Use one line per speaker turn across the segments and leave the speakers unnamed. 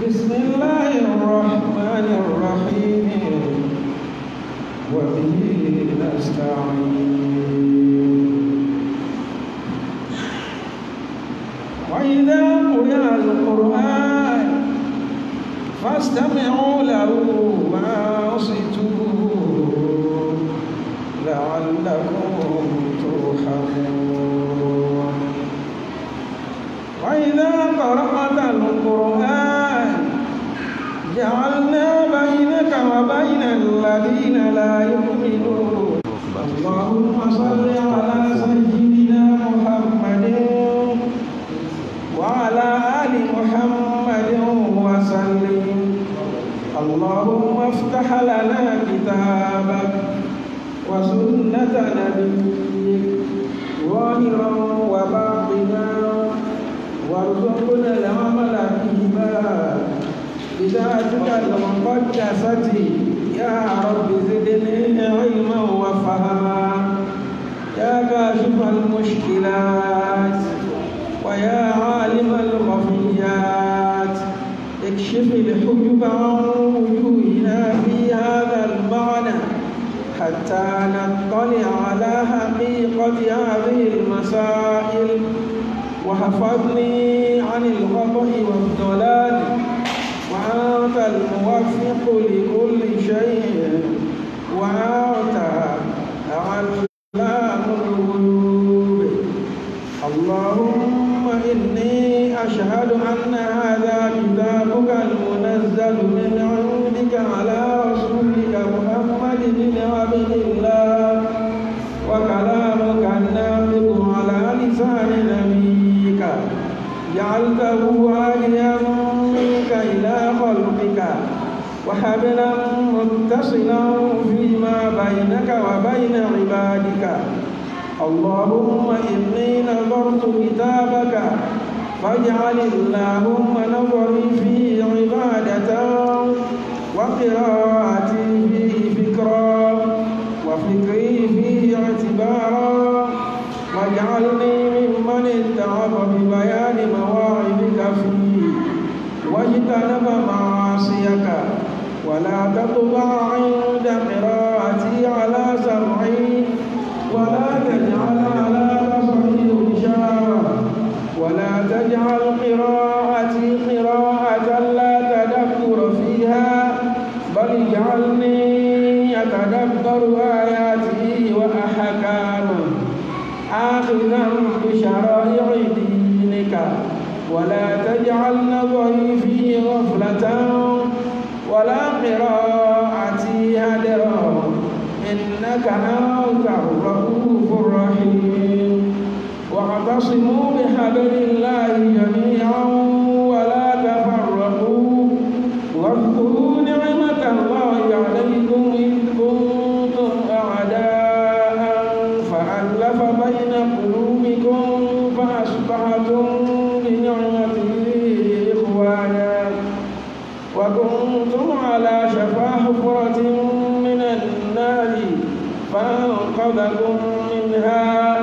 بسم الله الرحمن الرحيم وبه نستعين وإذا قرئ القرآن فاستمعوا له وأنصتوا لعلكم ترحمون وإذا قرأت القرآن جعلنا بينك وبين الذين لا يؤمنون اللهم صل على سيدنا محمد وعلى آل محمد وسلم اللهم افتح لنا كتابك وسنة نبيك ظاهرا وباطنا وارزقنا العمل بهما بذاتك المقدسة يا رب زدني علما وفهما يا كاشف المشكلات ويا عالم الخفيات اكشف الحجب عن وجوهنا في هذا المعنى حتى نطلع على حقيقة هذه المسائل وحفظني عن الخطأ والضلال وأنت الموفق لكل شيء وأنت علام الغيوب اللهم إني أشهد أن هذا كتابك المنزل من عندك على رسولك محمد بن عبد الله وكلامك الناطق على لسان نبيك جعلته هاديا منك إلى خلقك وحبلا متصلا فيما بينك وبين عبادك اللهم إني نظرت كتابك فاجعل اللهم نظري فيه عبادة وقراءتي فيه فكرا وفكري فيه اعتبارا واجعلني ممن اتعظ ببيان مواعظك فيه واجتنب معاصيك ولا تطبع عند قراءتي على سمعي ولا تجعل على بصري غشاوة ولا تجعل قراءتي قراءة لا تدبر فيها بل اجعلني أتدبر آياته وأحكامه آخذا بشرائع دينك ولا تجعل نظري فيه غفلة ولا قراءتي هدرا إنك أنت الرؤوف الرحيم واعتصموا بحبل الله جميعا ولا تفرقوا واذكروا نعمة الله عليكم إذ كنتم أعداء فألف بين قلوبكم فأصبحتم بنعمته إخوانا وكنتم على شفا حفرة من النار فأنقذكم منها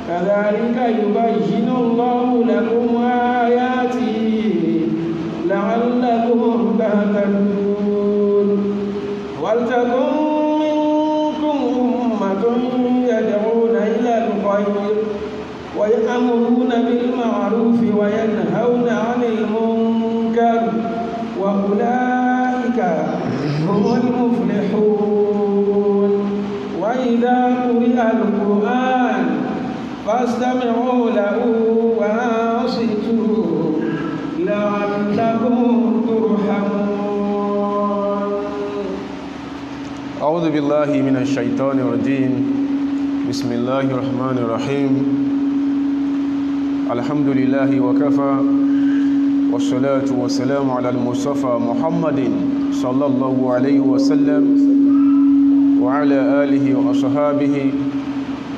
كذلك يبين الله لكم آياته لعلكم تهتدون ولتكن منكم أمة يدعون إلى الخير ويأمرون بالمعروف وينهون عن المنكر وأولئك هم المفلحون وإذا قرئ القرآن فاستمعوا له وأنصتوا لعلكم ترحمون
أعوذ بالله من الشيطان الرجيم بسم الله الرحمن الرحيم الحمد لله وكفى والصلاة والسلام على المصطفى محمد صلى الله عليه وسلم وعلى آله وأصحابه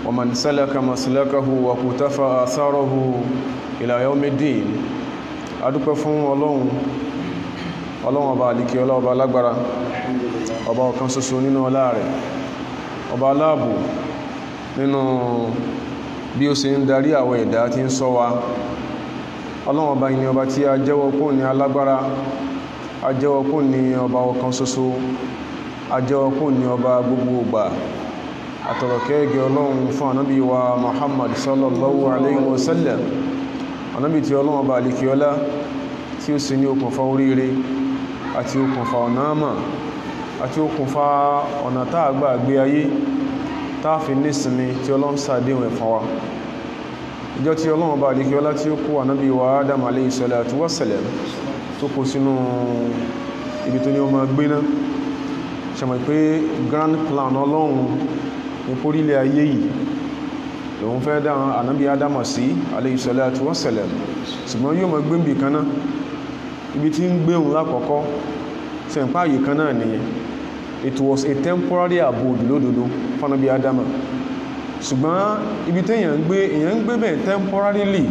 ومن سلك مسلكه وقتفى آثاره إلى يوم الدين adúpẹ́ fún ọlọ́run ọba àlìkẹ́ ọlọ́ọba lágbára ọba ọ̀kan ṣoṣo nínú ọlá rẹ̀ ọba aláàbò nínú bí ó ṣe ń darí àwọn ẹ̀dá tí ń ṣọ́ wa ọlọ́run ọba ìní ọba tí a jẹ́wọ́ kó ní alágbára ajẹ́wọ́kún ní ọba ọ̀kan ṣoṣo, ajẹ́wọ́kún ní ọba gbogbo ọgbà, àtọ̀rọ̀kẹ́gẹ́ ọlọ́run fún ànábì wa Muhammad sallallahu alayhi wa sallam, ànábì tí ọlọ́run ọba alikiola tí ó sì ní okùnfà oríire àti okùnfà ọ̀nà àmà àti okùnfà ọ̀nà táàgbà gbé ayé táàfi nísinmi tí ọlọ́run ṣàdéhùn ẹ̀fọn wa. ìjọ tí ọlọ́run ọba alikiola tí ó kó ànábì wa Adam alayhi salatu wa salam tó kó sínú ibi tó ní ọmọ gbéná, ṣàmọ̀ pé grand plan ọlọ́run ní pórílẹ̀ ayé yìí lòun fẹ́ dá ànábì Adam sí alayhi salatu wa salam, ṣùgbọ́n yóò mọ̀ gbéǹbì kan náà ibi tí ń gbéhùn lákọ̀ọ́kọ́ sẹ̀ǹpá àyè kan náà nìyẹn. It was a temporary abode lódodo fún ànábì Adam, ṣùgbọ́n ibi tí èyàn ń gbé bẹ̀ temporarily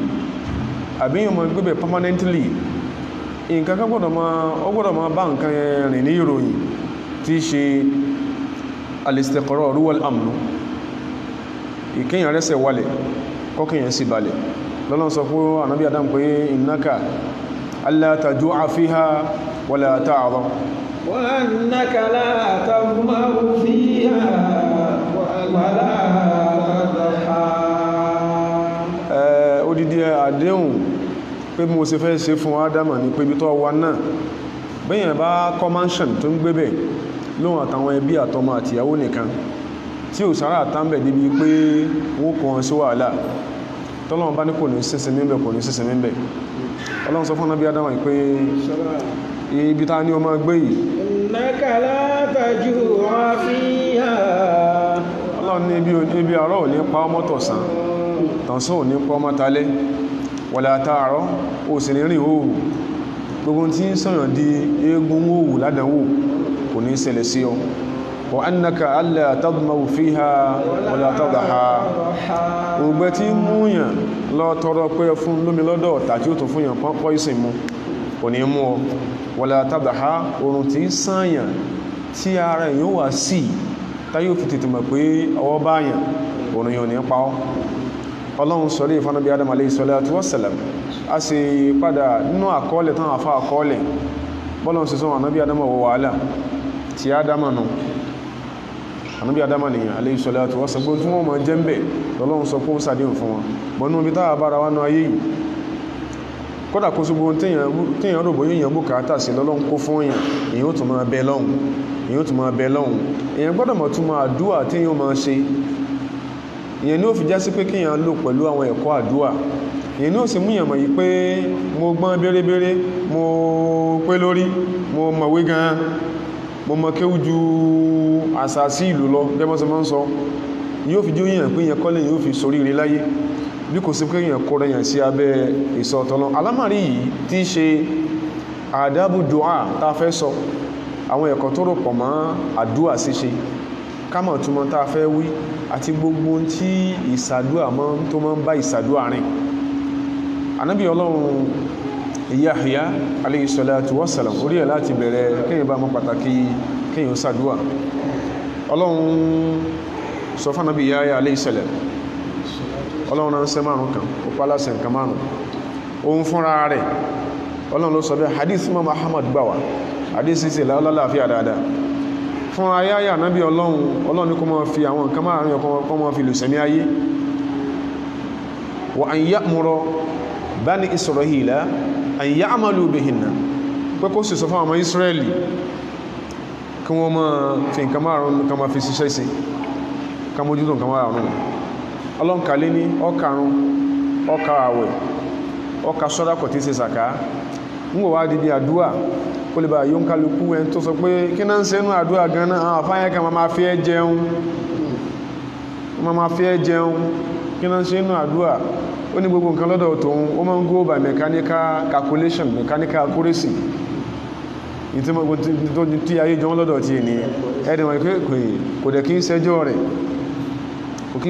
àbí èyàn mọ̀ gbé bẹ̀ permanently, nǹkan kan gbọ́dọ̀ máa bá nǹkan rìn ní ìròyìn tí í ṣe al-istiqrar wal amn, ìkéyàn rẹ́sẹ̀ wálẹ̀ kọ́kíyàn sí balẹ̀. lọ́lọ́n sọ fún ànábì Adam pé innaka alla taju'a fiha wala ta'ra
wa annaka la tadma'u fiha wala tadha.
Odidi àdéhùn pé mo ṣe fẹ́ ṣe fún Adam ní pé ibi tó wà náà bẹ́yàn bá kọ́ mansion tó ń gbé bẹ̀ lóhun àtàwọn ẹbí àtọmọ àtìyàwó nìkan tí ò sára àtàmbẹ̀ débi pé wọ́n kọ́ wọn sí wàhálà, tọ́lọ́wọ́n bá ní kò ní sísin mímbẹ̀ kò ní sísin mímbẹ̀. Ọlọ́run sọ fún Ànábì Ádámù pé ibi ta ní ọmọ gbé yìí
innaka la taju'a fiha,
Ọlọ́run ní ibi àárọ̀ ò ní pa ọmọ tọ̀sán, tọ̀sán ò ní pa ọmọ talẹ́, wala ta'ra ó sì ní rìn òòrùn, gbogbo tí ń sọ̀yàn di eégún òwù ládánwò kò ní ṣẹlẹ̀ sí ọ. wa annaka alla tadma'u fiha wala tadha, ògbẹ́ tí múyàn lọ tọrọ pé fún lómi lọ́dọ̀ tàbí ó tún fún yàn pọ́ ìsìn mú kò ní mú ọ. wala tadha, oòrùn tí ń sànyàn tí ara èyàn wà sí táyé òfin tètè mọ̀ pé ọwọ́ báyàn oòrùn yàn ní pa ọ́. Ọlọ́run sọ lé ìfànàbí Adam alayhi salatu wassalam, a sì padà nínú àkọọ́lẹ̀ tán àfá àkọọ́lẹ̀ bọ́lọ́n sí sọ ànábí Adam wọ wàhálà tí Adama nù, ànábí Adam nìyàn alayhi salatu wassalam, gbogbo tí wọ́n mọ̀ jẹ́ ń bẹ̀ lọ́lọ́run sọ kó sàdéhùn fún wọn. bọ́nú bí táà bára wánú ayé yìí kódà kó sógbó tíyàn rò bóyá èèyàn bùkátà sí lọ́lọ́run kó fún èèyàn, èèyàn ó tún máa bẹ lọ́hùn, èèyàn gbọ́dọ̀ mọ̀ tún máa àdúà tíyàn máa ṣe. ìyẹn ní ó fi já sí pé kíyàn lò pẹ̀lú àwọn ẹ̀kọ́ àdúà, ìyẹn ní ó sì múyàn mọ̀ yí pé mo gbọ́n bérebére, mo pé lórí, mo mọ̀wé gan, mo mọ̀ kéwú ju àsàsí ìlú lọ gẹ́mọ́sí mọ́ ń sọ, yóò fi jó yíyàn pé yẹn kọ́lẹ̀ yóò fi sórí ire láyé bí kò sí pé yẹn kó rẹ̀yàn sí abẹ́ ìsọ̀tọ̀lọ́. alámàrí yìí tí í ṣe àdábù dùá tá a fẹ́ sọ, àwọn ẹ̀kọ́ tó rò pọ̀ mọ́ àdúà ṣíṣe, kámọ̀ túnmọ̀ tá a fẹ́ wí àti gbogbo tí ìsàdúà tó mọ́ ń bá ìsàdúà rìn. Ànábì Ọlọ́run Yahya alayhi salatu wassalam, orí ẹ̀ láti bẹ̀rẹ̀ kéyàn bá mọ́ pàtàkì kéyàn sàdúà. Ọlọ́run sọ fún Ànábì Yahya alayhi salam, Ọlọ́run náà ń ṣe márùn kan ó pálásẹ̀ nǹkan márùn, òun fúnra rẹ̀ Ọlọ́run ló sọ bẹ́ẹ̀. hadith Imam Ahmad gbà wá, hadith sí lálàáfíà dáadáa fún ayáyà Ànábì Ọlọ́run ní kó máa fi àwọn nǹkan márùn kó máa fi lùsẹ̀mí ayé. wa an ya'mura bani Isra'ila an ya'malu bihinna, pé kó sì sọ fún àwọn Israeli kí wọ́n máa fi nǹkan márùn kan máa fi ṣiṣẹ́ sí, ká mójútó nǹkan márùn. Ọlọ́run kàlé ní ọkàrún, ọkà àwẹ̀, ọkà sọ́dákọ̀ tí ṣe sàká, ń wò wá dìdí àdúà ó lè bá yóò ń kálukú ẹni tó sọ pé kí náà ń ṣe inú àdúà gan náà, àwọn àfáyẹ́ kan máa fi ẹ́ jẹun, kí náà ń ṣe inú àdúà. Ó ní gbogbo nǹkan lọ́dọ̀ tòun ó máa ń go by mechanical calculation, mechanical accuracy, tí ayé jọ lọ́dọ̀ tí ní ẹ̀dẹ̀wọ̀n kò dẹ̀ kí ń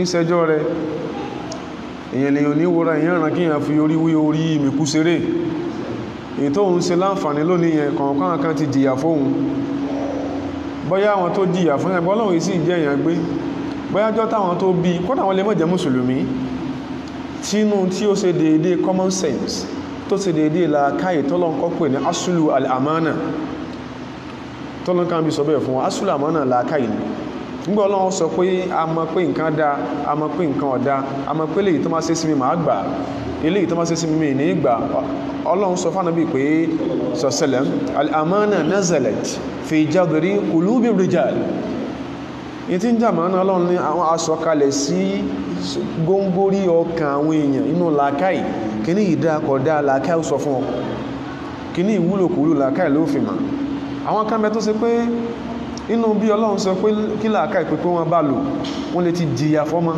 ṣẹjọ́ rẹ̀, èyàn lèyàn ní wòrán èyàn ràn kí èyàn fi orí wí orí ìmìkú seré. èyí tó ń ṣe láǹfààní lónìí yẹn kọ̀ọ̀kan kan ti jìyà fóhun, bóyá àwọn tó jìyà fún ẹgbẹ́ Ọlọ́run sì jẹ́ èyàn gbé, bóyá jọ́ táwọn tó bí kódà wọn lè má jẹ́ mùsùlùmí, tínú tí ó ṣe déédé common sense tó ṣe déédé làákàyè tọ́lọ́nkọ́ pè ní asulu al-amana tọ́lọ́nkà bí sọ bẹ́ẹ̀ fún wa asúlù àmánà làákàyè ni nígbà Ọlọ́run sọ pé a mọ̀ pé nǹkan dá a mọ̀ pé nǹkan ọ̀dá a mọ̀ pé eléyìí tó máa ṣe sí mi màá gbà eléyìí tó máa ṣe sí mi ní gbà Ọlọ́run sọ fún Ànábì pé sọ̀sẹ̀lẹ̀m al-amana nazalat fi jadri qulubi rijal ní tí ń jà mọ́ná Ọlọ́run ní àwọn asọ̀kalẹ̀ sí góngórí ọkàn àwọn èèyàn inú làákàyè kí ní ìdákọ̀dá làákàyè sọ fún ọ kí ní ìwúlòkúlò làákàyè ló fi mọ̀ àwọn kan bẹ tó ṣe pé inú bí Ọlọ́run sọ pé kí làákàyè pé wọ́n bá lò wọ́n lè ti jìyà fọ́mọ́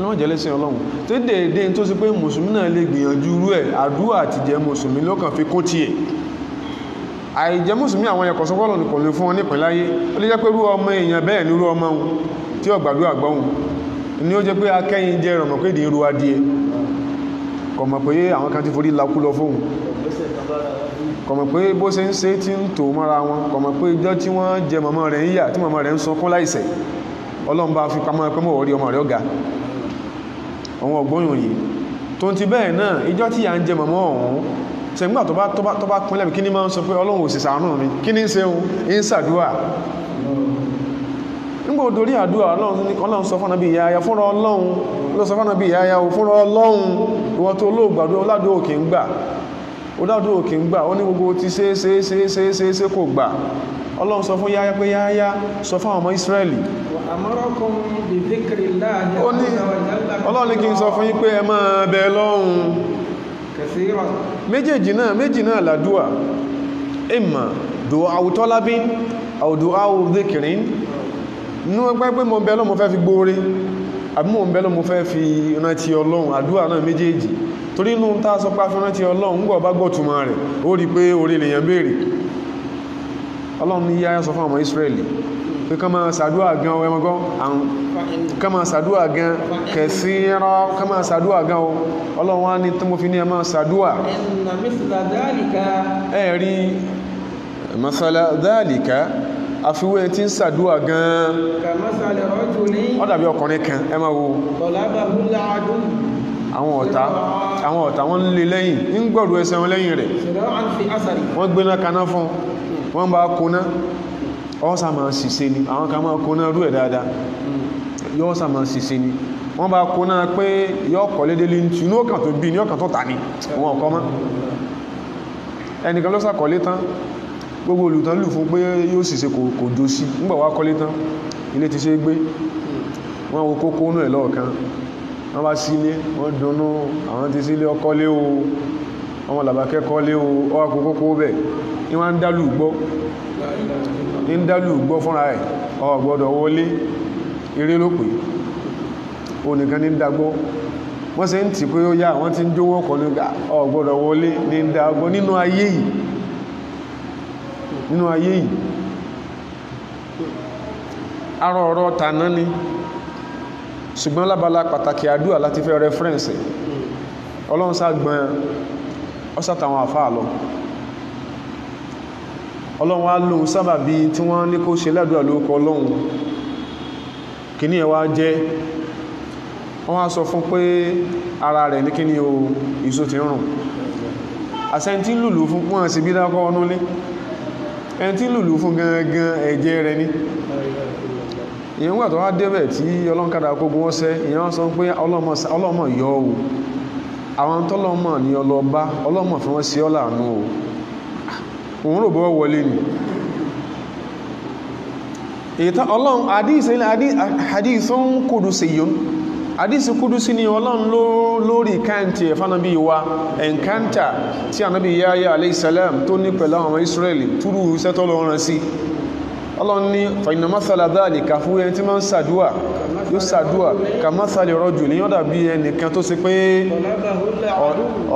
wọ́n jẹ́ lẹ́sìn Ọlọ́run tó déédé tó ṣe pé mùsùlùmí náà lè gbìyànjú rú ẹ̀ àdúrà àti jẹ́ mùsùlùmí ló kàn fi kún tiẹ̀ àìjẹ́ mùsùlùmí àwọn ẹ̀kọ́ sọ́kọ́ kò lè fún wọn nípìn láyé ó lè jẹ́ pé rú ọmọ èèyàn bẹ́ẹ̀ ní rú ọmọ wọn tí ó gbàdúrà gbọ́hùn ni ó jẹ́ pé akẹ́yìn jẹ́ rọ̀mọ̀ pé ìdí ru adìẹ kò mọ̀ pé àwọn kan ti forí lakú lọ fóun kò mọ̀ pé bó ṣe ń ṣe tí ń tò mọ́ra wọn kò mọ̀ pé ìjọ tí wọ́n jẹ mọ̀mọ́ rẹ̀ ń yà tí mọ̀mọ́ rẹ̀ ń sunkún láìṣẹ̀ Ọlọ́run bá fi pamọ́ pé mọ̀ rí ọmọ rẹ̀ ọ̀gá àwọn ọgbọ́nyìn yìí tó ń ti bẹ́ẹ̀ náà ìjọ tí yà ń jẹ mọ̀mọ́ ọ̀hún ṣẹ̀gbà tó bá pínlẹ̀ mi kí ní máa ń sọ pé Ọlọ́run ò sì ṣàánú mi kí ní ṣe ń ṣàdúrà nígbà òdórí àdúrà Ọlọ́run sọ fún Ànábì Yahya fúnra Ọlọ́run ló sọ fún Ànábì Yahya fúnra Ọlọ́run ìwọ̀n tó olóògbàdó ọládó òkè ń gbà ọládó òkè ń gbà ó ní gbogbo ti ṣe kò gbà Ọlọ́run sọ fún Yahya pé Yahya sọ fún àwọn ọmọ Ísírẹ́lì Ọlọ́run ní kí n sọ fún yín pé ẹ máa bẹ lọ́hùn méjì náà làdúà imma du'a'u talabin aw du'a'u dhikrin nínú ẹgbẹ́ pé mo bẹ lọ́hùn mo fẹ́ fi gbóore àbí mo bẹ lọ́hùn mo fẹ́ fi rántí Ọlọ́run àdúà náà méjèèjì torí inú tá a sọ pé a fi rántí Ọlọ́run ńgbọ̀ bá gbọ́tùmọ̀ rẹ̀ ó rí pé orí lèèyàn béèrè Ọlọ́run ní Yahya sọ fún àwọn Ísírẹ́lì pé ká máa ṣàdúà gan ẹmọgọ́ ká máa ṣàdúà gan kẹsíra ká máa ṣàdúà gan o Ọlọ́run wá ní tó mo fi ní ẹ máa ṣàdúà ẹ̀rí masala dhalika àfiwé tí ń ṣàdúà gan ó dàbí ọkùnrin kan ẹ máa wo àwọn ọ̀tá wọ́n lè lẹ́yìn ń gbọ́rù ẹsẹ̀ wọn lẹ́yìn rẹ̀ wọ́n gbéná kaná fún wọ́n bá kóná ọ́sà máa ṣìṣe ni àwọn kan máa kóná rú ẹ̀ dáadáa yọ́ ọ́sà máa ṣìṣe ni wọ́n bá kóná pé yọ́ kọ̀ lédélé ní inú ọkàn tó bí ní ọkàn tó tà ní wọn ọkọ̀ mọ́ ẹnìkan ló sàkọ̀lé tán gbogbo olùtán lù fún pé yóò ṣìṣe kò dó sí nígbà wá kọ́lé tán ilé ti ṣe gbé wọ́n wo kókó nú ẹ̀ lọ́ọ̀kan wọ́n bá sílé wọ́n dunnú àwọn ti sílé ọkọ́lé o ọmọ làbákẹ́ kọ́lé o ọwá kókó bẹ̀ ní wọ́n ń dálù gbọ́ fúnra ẹ̀ ọ̀gbọ́dọ̀ wọlé eré ló pè o nìkan ní dágbọ́ wọ́n ṣe ń tì pé ó yá wọ́n ti ń jówó ọkọ̀ ní ọ̀gbọ́dọ̀ wọlé ní dágbọ́ nínú ayé yìí arọ ọ̀rọ̀ tàná ni ṣùgbọ́n lábala pàtàkì àdúrà láti fẹ́ rẹfẹ́rẹ́nsì Ọlọ́run sáàgbọ́n ọ́sàtàwọn àfáà lọ Ọlọ́run wá lóhun sábàbí tí wọ́n ní kó ṣe ládùúrà lórúkọ Ọlọ́run kìíní ẹ̀ wá jẹ́ wọ́n wá sọ fún pé ara rẹ̀ ní kíní o ìṣó ti rùn àṣẹ́ntí lùlù fún wọ́n sì bí dákọ́ ọnúlé ẹni tí lùlù fún gangan ẹ̀jẹ̀ rẹ̀ ní ìyẹn wà tó wá débẹ̀ tí ọlọ́nkádà kógun wọ́n sẹ́ ìyẹn wọ́n sọ pé ọlọ́mọ yọ o àwọn tọ́lọ́mọ ní ọlọ́ba ọlọ́mọ fún wọ́n sí ọ́lànú o òun rò bọ́ wọlé ni ìta ọlọ́run hadithun kudusiyyun hadith kudusi ni ọlọ́run lórí káǹtì ẹ̀fánàbí wa ẹ̀nkáǹtà tí ànábì Yahya alayhi salam tó ní pẹ̀lú àwọn Israeli túrú iṣẹ́ tọ́lọ́run sí ọlọ́run ní fa inna mathala dhalika fún ẹni tí máa ń sàdúà yóò sàdúà ka mathali rajul ní yọ́dà bí ẹnìkan tó ṣe pé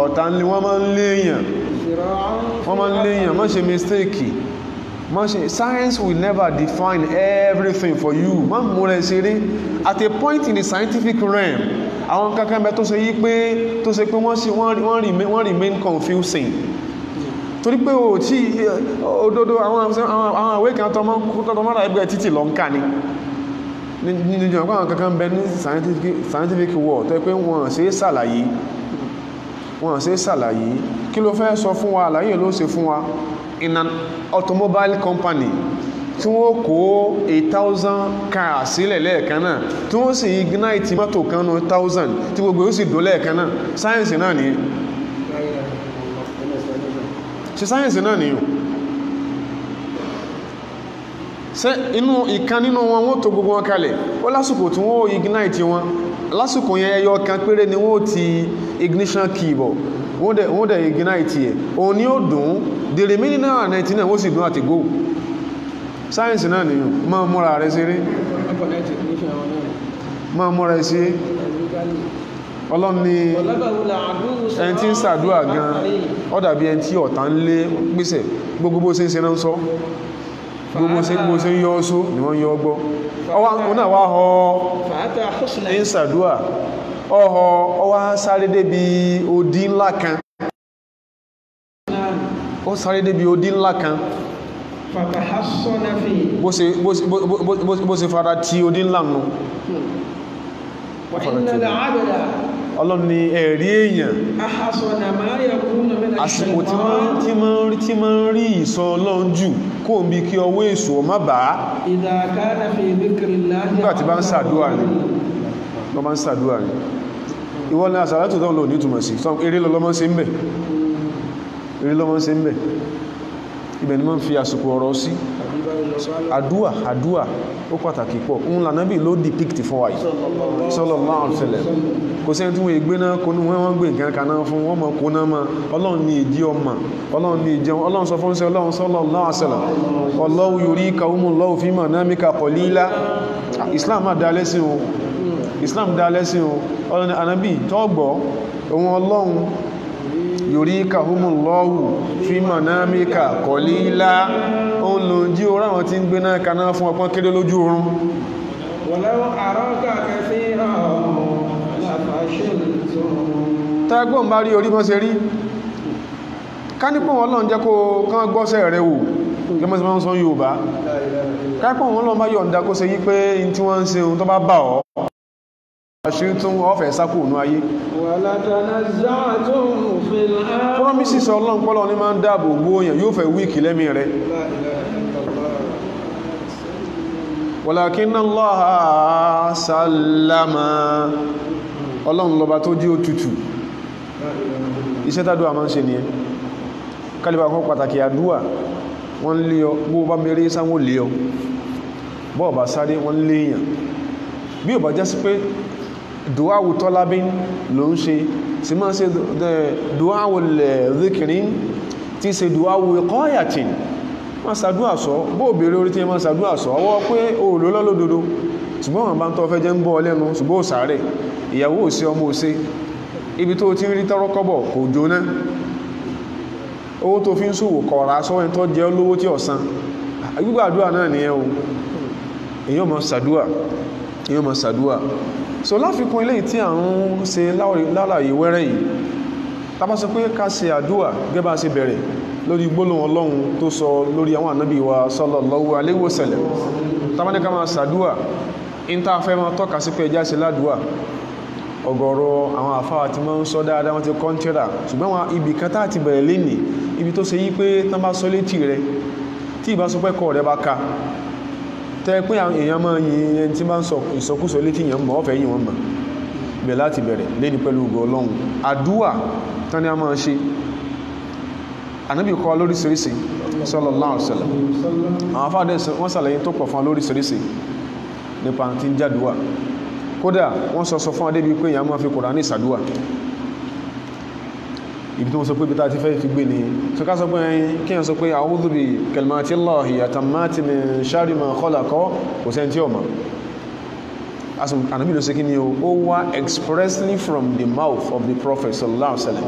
ọ̀tá ní wọ́n máa ń léèyàn má ṣe mistake science will never define everything for you má mú rẹ̀ ṣeré at a point in the scientific realm àwọn kankan bẹ tó ṣe yí pé wọ́n remain confusing torí pé o tí òdodo àwọn àwé kan tọ́mọ́ra ẹgbẹ́ títì lọ ń ká ní nínú ìjọba àwọn kankan bẹ ní scientific world tó pé wọ́n ṣe ṣàlàyé kí ló fẹ́ sọ fún wa àlàyé ló ṣe fún wa in an automobile company tí wọ́n kó 1,000 cars sílẹ̀ lẹ́ẹ̀kan náà tí wọ́n sì ignite mọ́tò kan ní 1,000 tí gbogbo ó sì dó lẹ́ẹ̀kan náà sáyẹ̀nsì náà nìyẹn ṣe sáyẹ̀nsì náà nìyẹn ṣe inú ìkan nínú wọn wọ́n tó gbogbo wọn kalẹ̀ ó lásìkò tí wọ́n ignite wọn lásìkò yẹn ẹyọ kan péré ni wọ́n ti ignition key bọ̀ wọ́n dẹ̀ ignite yẹ òun ni ó dùn the remaining náà 99 wọ́n sì dùn àti go sáyẹ̀nsì náà nìyàn máa múra rẹ̀ sí rí máa múra rẹ̀ sí ọlọ́run ni ẹni tí ń ṣàdúrà gan ó dàbí ẹni tí ọ̀tá ń lé gbèsè gbogbo bó ṣe ń ṣe náà ń sọ gbogbo ṣe ń yọ ọ́só ni wọ́n yọ ọgbọ́ ọwọ́ náà wá họ ń ṣàdúrà ọwá sáré débi odi ńlá kan ó sáré débi odi ńlá kan bó ṣe fara tí odi ńlá nù ọlọ́run ni ẹ̀rí èèyàn àsìkò tí ma ń rí ìsọ ọlọ́run jù kó ń bí kí ọwọ́ èṣù ọmọ bá nígbàtí bá ń ṣàdúrà ní ìwọ́n ní àsàlátù tó lò ní túnmọ̀ sí eré lọ́lọ́mọ́ sí ń bẹ̀ ibẹ̀ ni mọ́ ń fi àsìkò ọ̀rọ̀ sí àdúà ó pàtàkì pọ̀ ń lànàbí ló depict fún wa yìí sallallahu alaihi wasallam kò sẹ́ni tí wọ́n gbé náà kó ní wọ́n gbé nǹkan kaná fún wọ́n mọ̀ kó náà mọ́ ọlọ́run ní ìdí ọmọ ọlọ́run ní ìjẹun ọlọ́run sọ fún sí ọlọ́run sallallahu alaihi wasallam Allahu yurikahumullahu fi manamika qalila Islam dá lẹ́sìn o Islam dá lẹ́sìn o ọlọ́run ànábì tọ́gbọ́ ohun ọlọ́run yurikahumullahu fi manamika qalila òun lò jí orá wọn tí ń gbé náà kaná fún ọpọ́n kéde lójú oorun tẹ́gbọ́n bá rí orí mọ́ ṣe rí ká nípò wọn lọ́n jẹ́ kó kán gbọ́sẹ̀ rẹ̀ wò gẹ́mọ́ sí máa ń sọ Yorùbá kápọ̀ wọn lọ́n bá yọ̀ǹda kó ṣe yí pé in tí wọ́n ń ṣe ohun tó bá bà ọ́ àṣírí tún ọ̀fẹ́ sákò ònú ayé promises ọlọ́n pọ́lọ́ ní máa ń dáàbò gbóòyàn yóò fẹ́ wíkì lẹ́mí rẹ̀ walakinna Allaha sallama ọlọ́run lọba tó jí ó tutù iṣẹ́ tàdúwà máa ń ṣe nìyẹn kálíbà kan pàtàkì àdúwà wọ́n lé ọ bó bá mẹ́rẹ́ sáwọn lé ọ bọ́ọ̀ bá sáré wọ́n lé èèyàn bí ò bá jẹ́ sí pé dùwáwù tọ́lábín ló ń ṣe sí máa ṣe dùwáwù lẹ́ẹ̀dẹ́kìrín tí ṣe dùwáwù iqayatin máa ṣàdúà sọ bó bèèrè orí tí ẹ máa ṣàdúà sọ ọwọ́ pé o lò lọ́lọ́dodo ṣùgbọ́n wọn bá ń tọ́ fẹ́ jẹ́ ń bọ́ ọlẹ́nu ṣùgbọ́n ò sàárẹ̀ ìyàwó òsí ọmọ òsí ibi tó ti ń rí tọ́rọ kọ́bọ̀ kò jóná owó tó fi ń ṣòwò kọ̀ọ̀rá sọ́wọ́n tó jẹ́ olówó tí ọ̀sán gbígbàdúà náà nìyẹn o èyàn máa ṣàdúà so láfikún ilé tí à ń ṣe lálàyé wẹ́rẹ́ yìí tá bá sọ pé ká ṣe àdúà gẹ́bà ṣe bẹ̀rẹ̀ lórí gbólóhùn Ọlọ́run tó sọ lórí àwọn ànábì wa sallallahu alaihi wasallam tá bá ní ká máa ṣàdúà in tá fẹ́ máa tọ́ka sí pé ẹjá ṣe ládùúà ọ̀gọ̀rọ̀ àwọn àfáà tí máa ń sọ dáadáa wọ́n ti kọ́ntẹ́rà ṣùgbọ́n wọn ibì kan tá ti bẹ̀rẹ̀ lénìí ibi tó ṣe yí pé tán bá sọ létí rẹ tí ìbá sọ pé kọ́ rẹ bá ka tẹ́ pé èèyàn máa yin ẹni tí máa ń sọ ìsọkúsọ létí yẹn mọ̀ ọ́fẹ́ yìí wọ́n mọ̀ bẹ̀ láti bẹ̀rẹ̀ léni pẹ̀lú ògo Ọlọ́run àdúà tán ni a máa ṣe ànábì kọ́ lóríṣiríṣi sallallahu alaihi wasallam àwọn afáàdẹ́ wọ́n sàlàyé tó pọ̀ fún lóríṣiríṣi nípa tí ń jádùwà kódà wọ́n sọ fún adébí pé èèyàn máa fi Kùránì ṣàdúwà ibi tí wọ́n sọ pé bí ta ti fẹ́ fi gbé ní so ká sọ pé kíyàn sọ pé a'udhu bi kalimatillahi atammati min sharri ma khalaqa kò sẹ́ni tí ó mọ̀ Ànábì ló ṣe kí ni ó wá expressly from the mouth of the Prophet sallallahu alaihi wasallam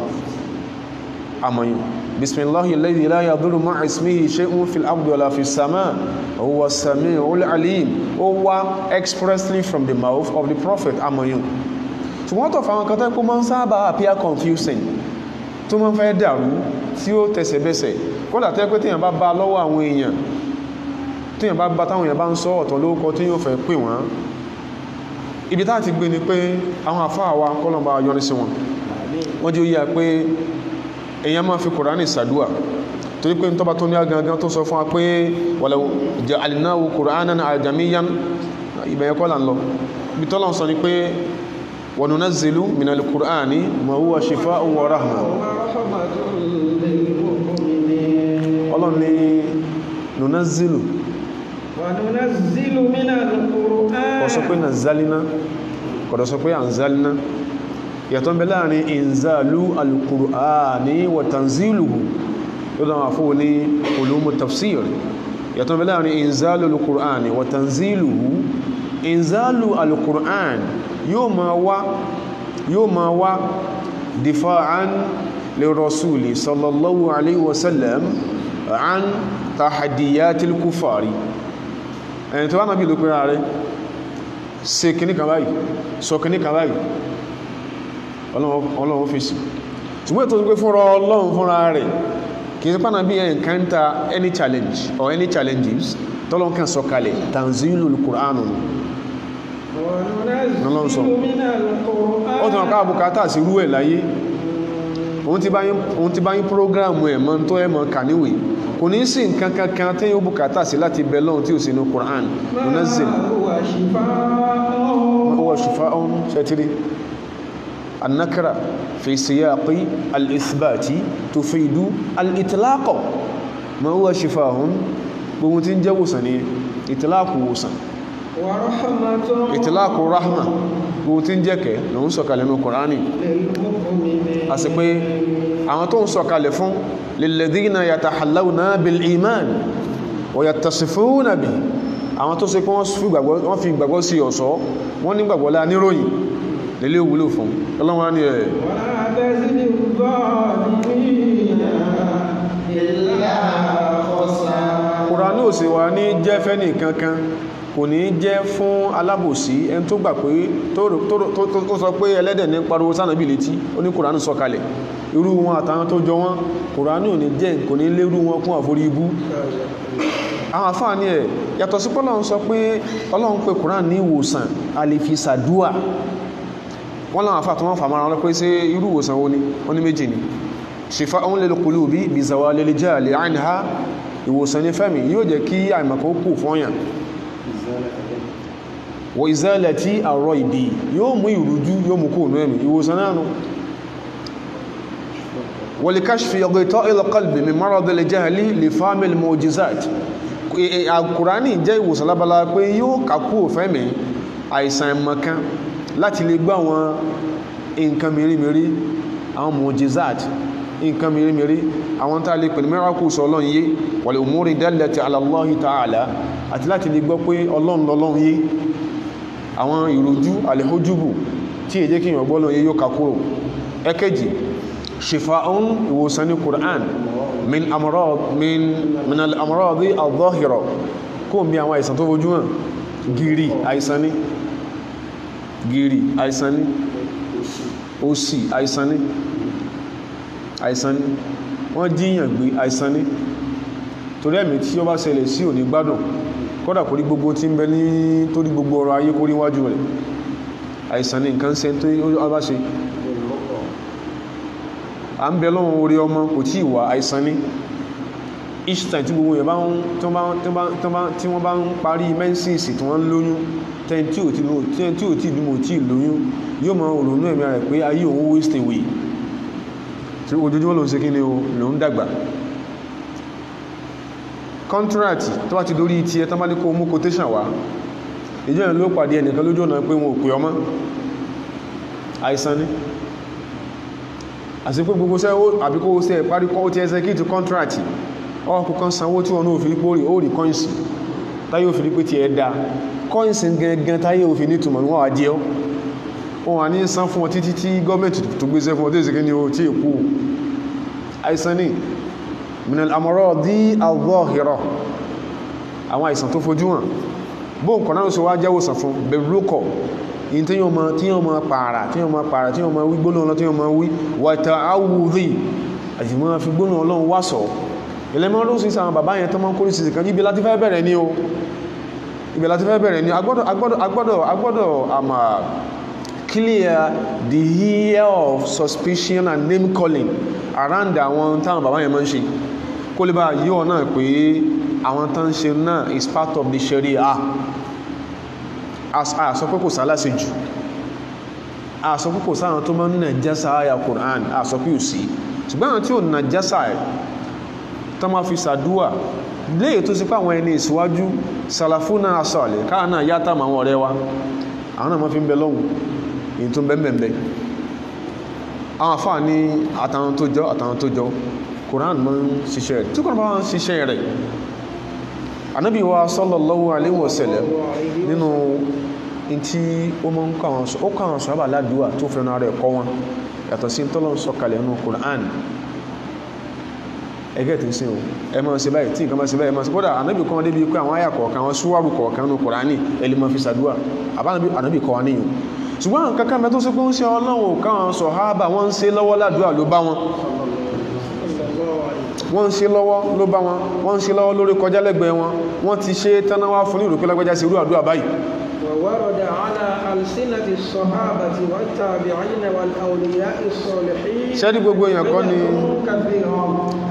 àmọ̀yìn bismillahi alladhi la yadurru ma'a ismihi shay'un fil ardi wala fis sama' wa huwa as-sami'ul alim ó wá expressly from the mouth of the Prophet àmọ̀yìn ṣùgbọ́n tó fàwọn kan tó kó máa ń sábà appear confusing tó máa ń fẹ́ dàrú tí ó tẹ̀sẹ̀bẹsẹ̀ kódà tẹ́ pé tíyàn bá bá lọ́wọ́ àwọn èèyàn tíyàn bá bá táwọn èèyàn bá ń sọ ọ̀tọ̀ lóókọ tí yóò fẹ́ pè wọ́n ibi tá ti gbé ni pé àwọn àfáà wa kọ́lọ̀mbà yọrí sí wọn wọ́n jẹ́ ó yíya pé èèyàn máa fi Kùránì ṣàdúà torí pé tó bá tó ní agangan tó sọ fún wa pé walau ja'alnahu Qur'anan ajamiyyan ìbẹ̀yẹ kọ́ là ń lọ bí tọ́lọ̀ sọ ni pé wa nunazzilu minal Qur'ani ma huwa shifaa'un wa rahma ọlọ́run ní nunazzilu kò sọ pé nazzalina kò sọ pé anzalina yàtọ̀ ń bẹ láàrin inzalu al-Qur'ani wa tanziluhu yóò dáwọn àfọwọ́ ní ulumu tafsir yàtọ̀ ń bẹ láàrin inzalu al-Qur'ani wa tanziluhu inzalu al-Qur'an yóò máa wá difa'an li rasuli sallallahu alaihi wasallam an tahadiyatil kufari ẹni tó bá náà bí ló pẹ́ra rẹ̀ ṣe kìní kan báyìí sọ kìní kan báyìí ọlọ́run fèsì ṣùgbọ́n ètò ìgbé fúnra ọlọ́run fúnra rẹ̀ kì í pàdánù bí encounter any challenge or any challenges tọ́lọ́run kàn sọ kalẹ̀ tanzilul Qur'an ọlọ́run sọ ó ti wọn ká bùkátà sí rú ẹ̀ láyé òun ti bá yín prógrámù ẹ̀ mọ́ tó ẹ̀ mọ́ kàníwè kò ní sí nǹkan kankan tí yóò bùkátà sí láti bẹ lọ́run tí ò sí ní Qur'an munazzil huwa shifaa'un ṣẹ́tìrí النكرة في سياق الإثبات تفيد الإطلاق ما هو شفاء بمتين جوسني إطلاق وسن إطلاق رحمة بمتين جك لو سوكالي من القرآن أسيبي àwọn tó ń sọ̀kalẹ̀ fún للذين يتحلون بالإيمان ويتصفون به àwọn tó ṣe pé wọ́n fi ìgbàgbọ́ sí ọ̀ṣọ́ wọ́n ní gbàgbọ́ lá níròyìn lélé òwúlò fún ọlọ́wọ́n ní ẹ̀ Kùránì ò sì wà ní jẹ́ fẹ́ni kankan kò ní jẹ́ fún alábòsí ẹni tó gbà pé tó sọ pé ẹlẹ́dẹ̀ ní pariwo sánàbí létí ó ní Kùránì sọ̀kalẹ̀ irú wọn àtàwọn tó jọ wọn Kùránì ò ní jẹ́ kò ní lérú wọn kún àforí ibú àwọn àfáà ní ẹ̀ yàtọ̀ sí pọ́lọ́run sọ pé Ọlọ́run pé Kùránì ní ìwòsàn àlèfisàdúà wọ́n láwọn àfáà tó wọ́n fàmàrà wọn pé sí irú ìwòsàn wo ni wọ́n ní méjì ni shifa'un lil qulubi bi zawalil jahli anha ìwòsàn ní fẹ́mi yóò jẹ́ kí àìmọ̀kọ́ kù fọ́nyàn wa izalati ar-raybi yóò mú ìrújú yóò mú kóònú ẹ̀mí ìwòsàn náà nù wa li kashfi ghita'il qalbi min maradil jahli li fahmil mu'jizat Al-Qur'ani jẹ́ ìwòsàn lábala pé yóò kàkú òfẹ́mi àìsàn ẹ̀mọ̀kan láti lè gbọ́ àwọn nǹkan mìírí àwọn mu'jizat nǹkan mìírí àwọn tá lè pẹ̀lú miracles Ọlọ́run yé wal umuri dallati ala Allahi ta'ala àti láti lè gbọ́ pé Ọlọ́run yé àwọn ìrújú al-hujubu tí èjé kí ìyàn gbọ́lọ́ yé yóò kàkúrò ẹkẹ́jì shifa'un ìwòsàn ní Qur'an min al-amradi al-zahira kó mi àwọn àìsàn tó fojú hàn gírí àìsàn ní gírí àìsàn ní òsì àìsàn ní wọ́n jíyàn gbé àìsàn ní torí ẹ̀mí tí ó bá ṣẹlẹ̀ sí òní gbádùn kódà kò rí gbogbo tí ń bẹ ní torí gbogbo ọrọ̀ ayé kó rí wájú rẹ̀ àìsàn ní nǹkan ṣe tó bá ṣe à ń bẹ lọ́wọ́ orí ọmọ kò tí ìwà àìsàn ní each time tí gbogbo yẹn tí wọ́n bá ń parí menses tí wọ́n ń lóyún tẹ́ni tí ò tí ìdúmọ̀ tí lóyún yóò máa ronú ẹ̀mí rẹ̀ pé ayé òun waste away tí ojoojúmọ́ lòun ṣe kí ni o lòun dàgbà contract tó bá ti dórí ti ẹ tán bá ní kó mú quotation wá ìjọ ìrìn ló pàdé ẹnìkan lójú ọ̀nà pé wọn ò pè ọmọ àìsàn ní àti pé gbogbo sẹ́ àbíkó sẹ́ parí kọ́ tí ẹsẹ́ kí ti contract ọkùn kan sanwó tí wọn náà fi pé ó rí coins táyé òfin pé ti ẹ̀ dá coins gẹ́gẹ́ táyé òfin ní túnmọ̀ wọ́n wá jẹ́ ọ́ wọ́n ní san fún ọ títí tí gọ́ọ̀mẹ̀ntì tó gbéṣẹ́ fún ọ tí ìsìnkí ni ó tí èkó àìsàn ní minal amradi al-zahira àwọn àìsàn tó fojú hàn bó nǹkan náà sọ wá jẹ́wò sàn fún bẹ̀rùkọ̀ in tí yóò máa pààrà tí yóò máa wí gbóná ọlọ́ tí yóò máa wí wa ta'awudhi àti máa fi gbóná ọlọ́run wá sọ ilẹ̀mọ́ ló sì sàwọn bàbá yẹn tó máa ń kórì sí kan ibi láti fẹ́ bẹ̀rẹ̀ ní o agbọ́dọ̀ àmà clear the air of suspicion and name calling around àwọn táwọn bàbá yẹn máa ń ṣe kó lè bá yíò náà pé àwọn tán ṣe náà is part of the sharia. A sọ pé kò sálásí jù, a sọ pé kò sáwọn tó mọ́ nà jẹ́sà àyà Qur'an, a sọ pé ò sí, ṣùgbọ́n àwọn tí ò nà jẹ́sà ẹ̀ tó máa fi sàdúwà léè tó sí pé àwọn ẹni ìsíwájú sàlàfúnà asọ̀lẹ̀ káà náà yátà àwọn ọ̀rẹ́ wa, àwọn náà mọ́ fi ń bẹ lọ́hùn èyí tó bẹ́ẹ̀bẹ̀ẹ̀. àwọn àfáà ní àtàwọn tó jọ Qur'an mọ́ ń ṣiṣẹ́ rẹ̀ tí Qur'an bá ń ṣiṣẹ́ rẹ̀. Ànábì wa sallallahu alaihi wasallam nínú tí ó mọ́ ń kọ́ àwọn sọ̀hábà ládùúwà tó fẹ́ràn rẹ̀ kọ́ wọn yàtọ̀ sí tọ́lọ́ sọ̀kalẹ̀ nínú Qur'an. Ẹgẹ́ tí ń sin o ẹ máa ṣe báyìí tí nǹkan máa ṣe báyìí máa ṣe kódà Ànábì kọ́ wọn débi pé àwọn àyà kọ̀ọ̀kan àwọn súwárù kọ̀ọ̀kan nínú Qur'ani ẹlẹ́ máa fi ṣàdúà Ànábì kọ́ wọn níyàn. ṣùgbọ́n kankan mẹ́ tó ṣe pé ń ṣe Ọlọ́run káwọn sọ̀hábà wọ́n ń ṣe lọ́wọ́ ládùúà ló bá wọn, wọ́n ń ṣe lọ́wọ́ ló bá wọn, wọ́n ń ṣe lọ́wọ́ lórí kọjá lẹ́gbẹ̀ẹ́ wọn, wọ́n ti ṣe tánáwá fún ní ìrùpẹ́ lágbájá sí irú àdúrà báyìí.
وورد على ألسنة الصحابة والتابعين والأولياء الصالحين.
ṣẹ́rí gbogbo èèyàn kọ́ ni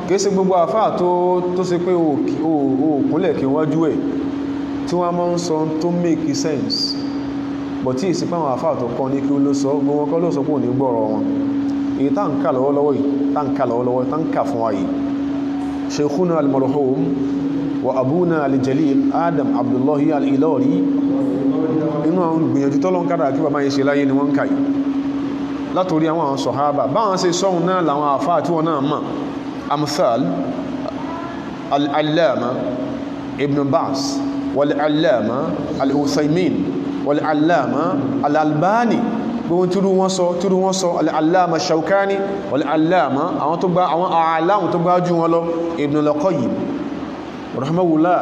kìí ṣe gbogbo àfáà tó ṣe pé òkúnlẹ̀ kí wájú ẹ̀ tí wọ́n máa ń sọ tó make sense, but tí ìsìnkú àwọn àfáà tó kọ́ ní kí ó ló sọ gbogbo wọn kọ́ ló sọ pé ò ní gbọ́rọ̀ wọn. èyí tá ń kà lọ́wọ́lọ́wọ́ yìí tá ń kà fún wa yìí Sheikhuna al-marhum wa abuna al-jalil Adam Abdullahi al-Ilori inú àwọn gbìyànjú tọ́lọ́n kára kí bàbá yìí ṣe láyé ni wọ́n ń kà yìí látorí àwọn sọ̀hábà báwọn ṣe sọ́hun náà làwọn àfáà tí wọ́n náà mọ̀. amthal al-allama ibn Baz wal-allama al-Uthaymin wal-allama al-Albani gbogbo tírú wọ́n sọ al-allama Shawkani wal-allama àwọn àláhùn tó gbá jù wọn lọ Ibn al-Qayyim rahimahullah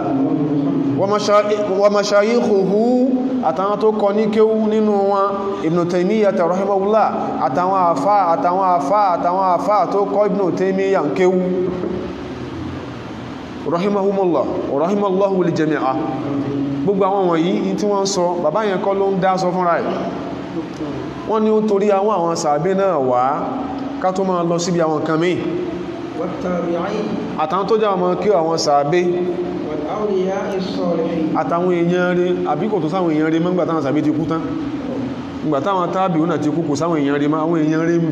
wa mashayikhuhu àtàwọn tó kọ ní kéwú nínú wọn Ibn Taymiyyah rahimahullah àtàwọn àfá tó kọ Ibn Taymiyyah kéwú rahimahumullah rahimallahu li jami'a. gbogbo àwọn wọ̀nyí tí wọ́n sọ bàbá yẹn kọ́ ló ń dá sọ fúnra ẹ̀, wọ́n ní ó torí àwọn sàábé náà wá ká tó máa lọ síbi àwọn kan mí àtàwọn tó jẹ́ àwọn kí àwọn sàábé àtàwọn èèyàn rẹ̀ àbí kò tó sáwọn èèyàn rẹ̀ mọ́gbà táwọn sàábé ti kú tán, ìgbà táwọn tábì ó nà ti kú kò sáwọn èèyàn rẹ̀ mọ́, àwọn èèyàn rẹ̀ ń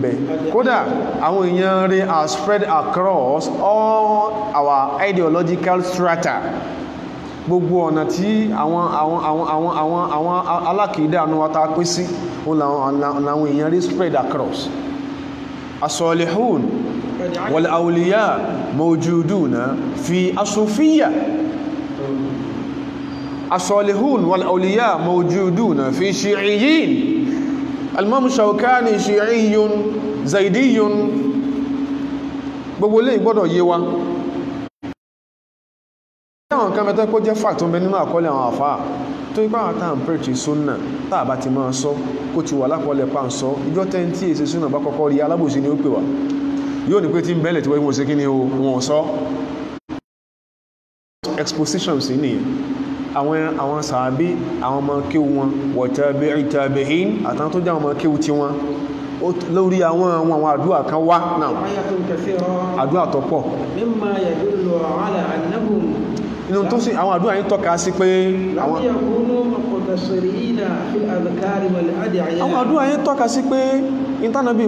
bẹ kódà àwọn èèyàn rẹ̀ are spread across all our ideological strata. gbogbo ọ̀nà tí àwọn alákìídà àánú wa ta pín sí láwọn èèyàn rí spread across. as-salihun wal-awliya mawjuduna fi as-sufiyya. as-salihun wal-awliya mawjuduna fi shi'iyyin. al-imam Shawkani shi'iyyun zaidiyyun. gbogbo lè gbọ́dọ̀ yé wa. àwọn kan mẹ́ta kó jẹ́ fàtún bẹ nínú àkọọ́lẹ̀ àwọn àfáà tó ipá àwọn tàà ń pẹ̀rẹ̀ súnnà tàbá ti máa sọ kó ti wà lápọ̀ọ́lẹ̀ pa ń sọ ìjọ tẹ́ tí èsì súnnà bá kọ́kọ́ rí alábòsí ni ó pè wá yóò ní pé tí ń bẹ́lẹ̀ tí wọ́n ṣe kí ni wọ́n sọ exposition sí nìyẹn. àwọn sàábí àwọn ọmọ kéwù wọn wa tabi'i tabi'in àtàwọn tó jẹ́ àwọn ọmọ kéwù tí wọn lórí àwọn àdúrà kan wá náà àdúrà tó pọ̀ inú tó sì àwọn àdúrà yìí tọ́ka sí pé àwọn àdúrà yìí tọ́ka sí pé ìtànàbí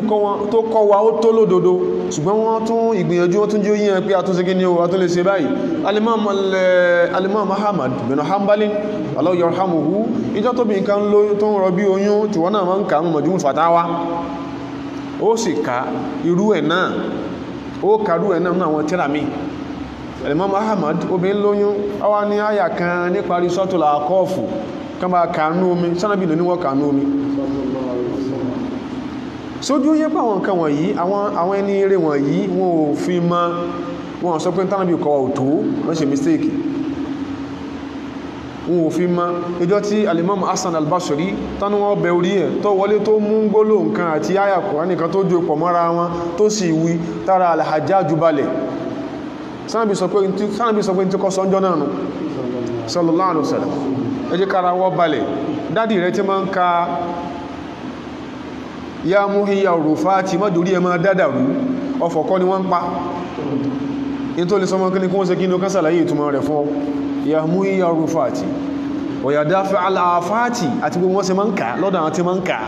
tó kọ́ wa ó tó lódodo ṣùgbọ́n wọ́n tún ìgbìyànjú wọ́n tún jí yíyan pé a tún sí kí ní o a tún lè ṣe báyìí. Al-Imam Ahmad bin Hanbali Allah yarhamuhu ìjọ tó bí nǹkan tó ń rọbí oyún tí wọ́n náà máa ń kà mú Majmu' Fatawa ó sì ká irú ẹ̀ náà ó kàrú ẹ̀ náà àwọn tírà mi. Imam Ahmad obìnrin lóyún ọwá ní àyà kan ní parí Suratul Aqaf kan bá kàánú omi sánàbí lò ní wọ́n kàánú omi. sójú yé pé àwọn nǹkan wọ̀nyí àwọn ẹni eré wọ̀nyí wọn ò fi mọ́ wọn sọ pé tánàbí kọwà ò tó wọ́n ṣe mistake wọn ò fi mọ́ ìjọ tí Al-Imam Hasan al-Basri tánú wọn bẹ orí ẹ̀ tó wọlé tó mú gbóló nǹkan àti àyà Kùránì kan tó jò pọ̀ mọ́ra wọn tó sì wí tára Al-Hajjaj balẹ̀ Sànábì sọ pé tí kọ́ sọ́njọ́ náà nù sallallahu alaihi wasallam ẹ jẹ́ kára wọ́ balẹ̀ dádì rẹ̀ tí máa ń ka ya muhiya rufati má dórí ẹ máa dádàrú ọfọ̀ kọ́ ni wọ́n ń pa in tó lè sọmọ kí ní kí wọ́n ṣe kí ní ó kán sàlàyé ìtumọ̀ rẹ̀ fún yàmú ìyà rúfàtì ọ̀yàdáfẹ́ aláàfáàtì àti gbogbo wọ́n ṣe máa ń kà lọ́dọ̀ àwọn tí máa ń kà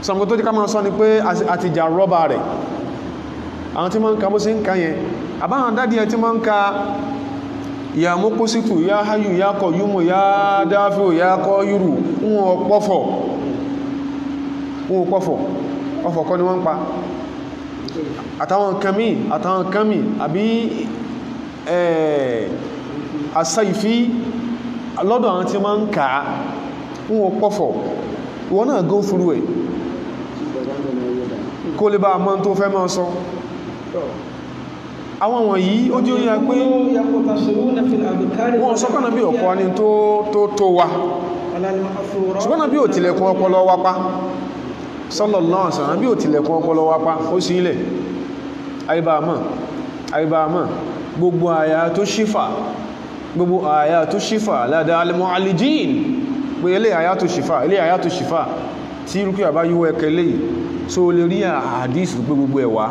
sọmọ tó jí ká máa sọ ni pé àti jà rọ́bà rẹ̀ àwọn tí máa ń ka bó ṣe ń ka yẹn àbáhàn dádì ẹ tí máa ń ka ya mọ́kúsítù ya hayyu ya qayyumu ya dáfíò ya qayyuru wọn pọ́fọ̀ ọfọ̀ kọ́ ni wọ́n ń pa àtàwọn kàmí àbí àsáìfí lọ́dọ̀ àwọn tí máa ń ka wọn pọ́fọ̀ wọ́n náà go through ẹ̀ kó lè bá mọ́ tó fẹ́ máa sọ àwọn wọ̀nyí ó jí ó yá pé wọ́n sọ́kànà bí ọ̀pọ̀ ní tó wá ṣùgbọ́n bí ò tilẹ̀kùn ọpọlọ wápá sallallahu alaihi wasallam bí ò tilẹ̀kùn ọpọlọ wápá ó sí ilẹ̀ àìbàmọ́ gbogbo àyà tó ṣífà ládá al-mu'allijin pé ilé àyà tó ṣífà tí rúkú àbá yíwọ́ ẹkẹ lè so lè rí àdísù pé gbogbo ẹ̀wà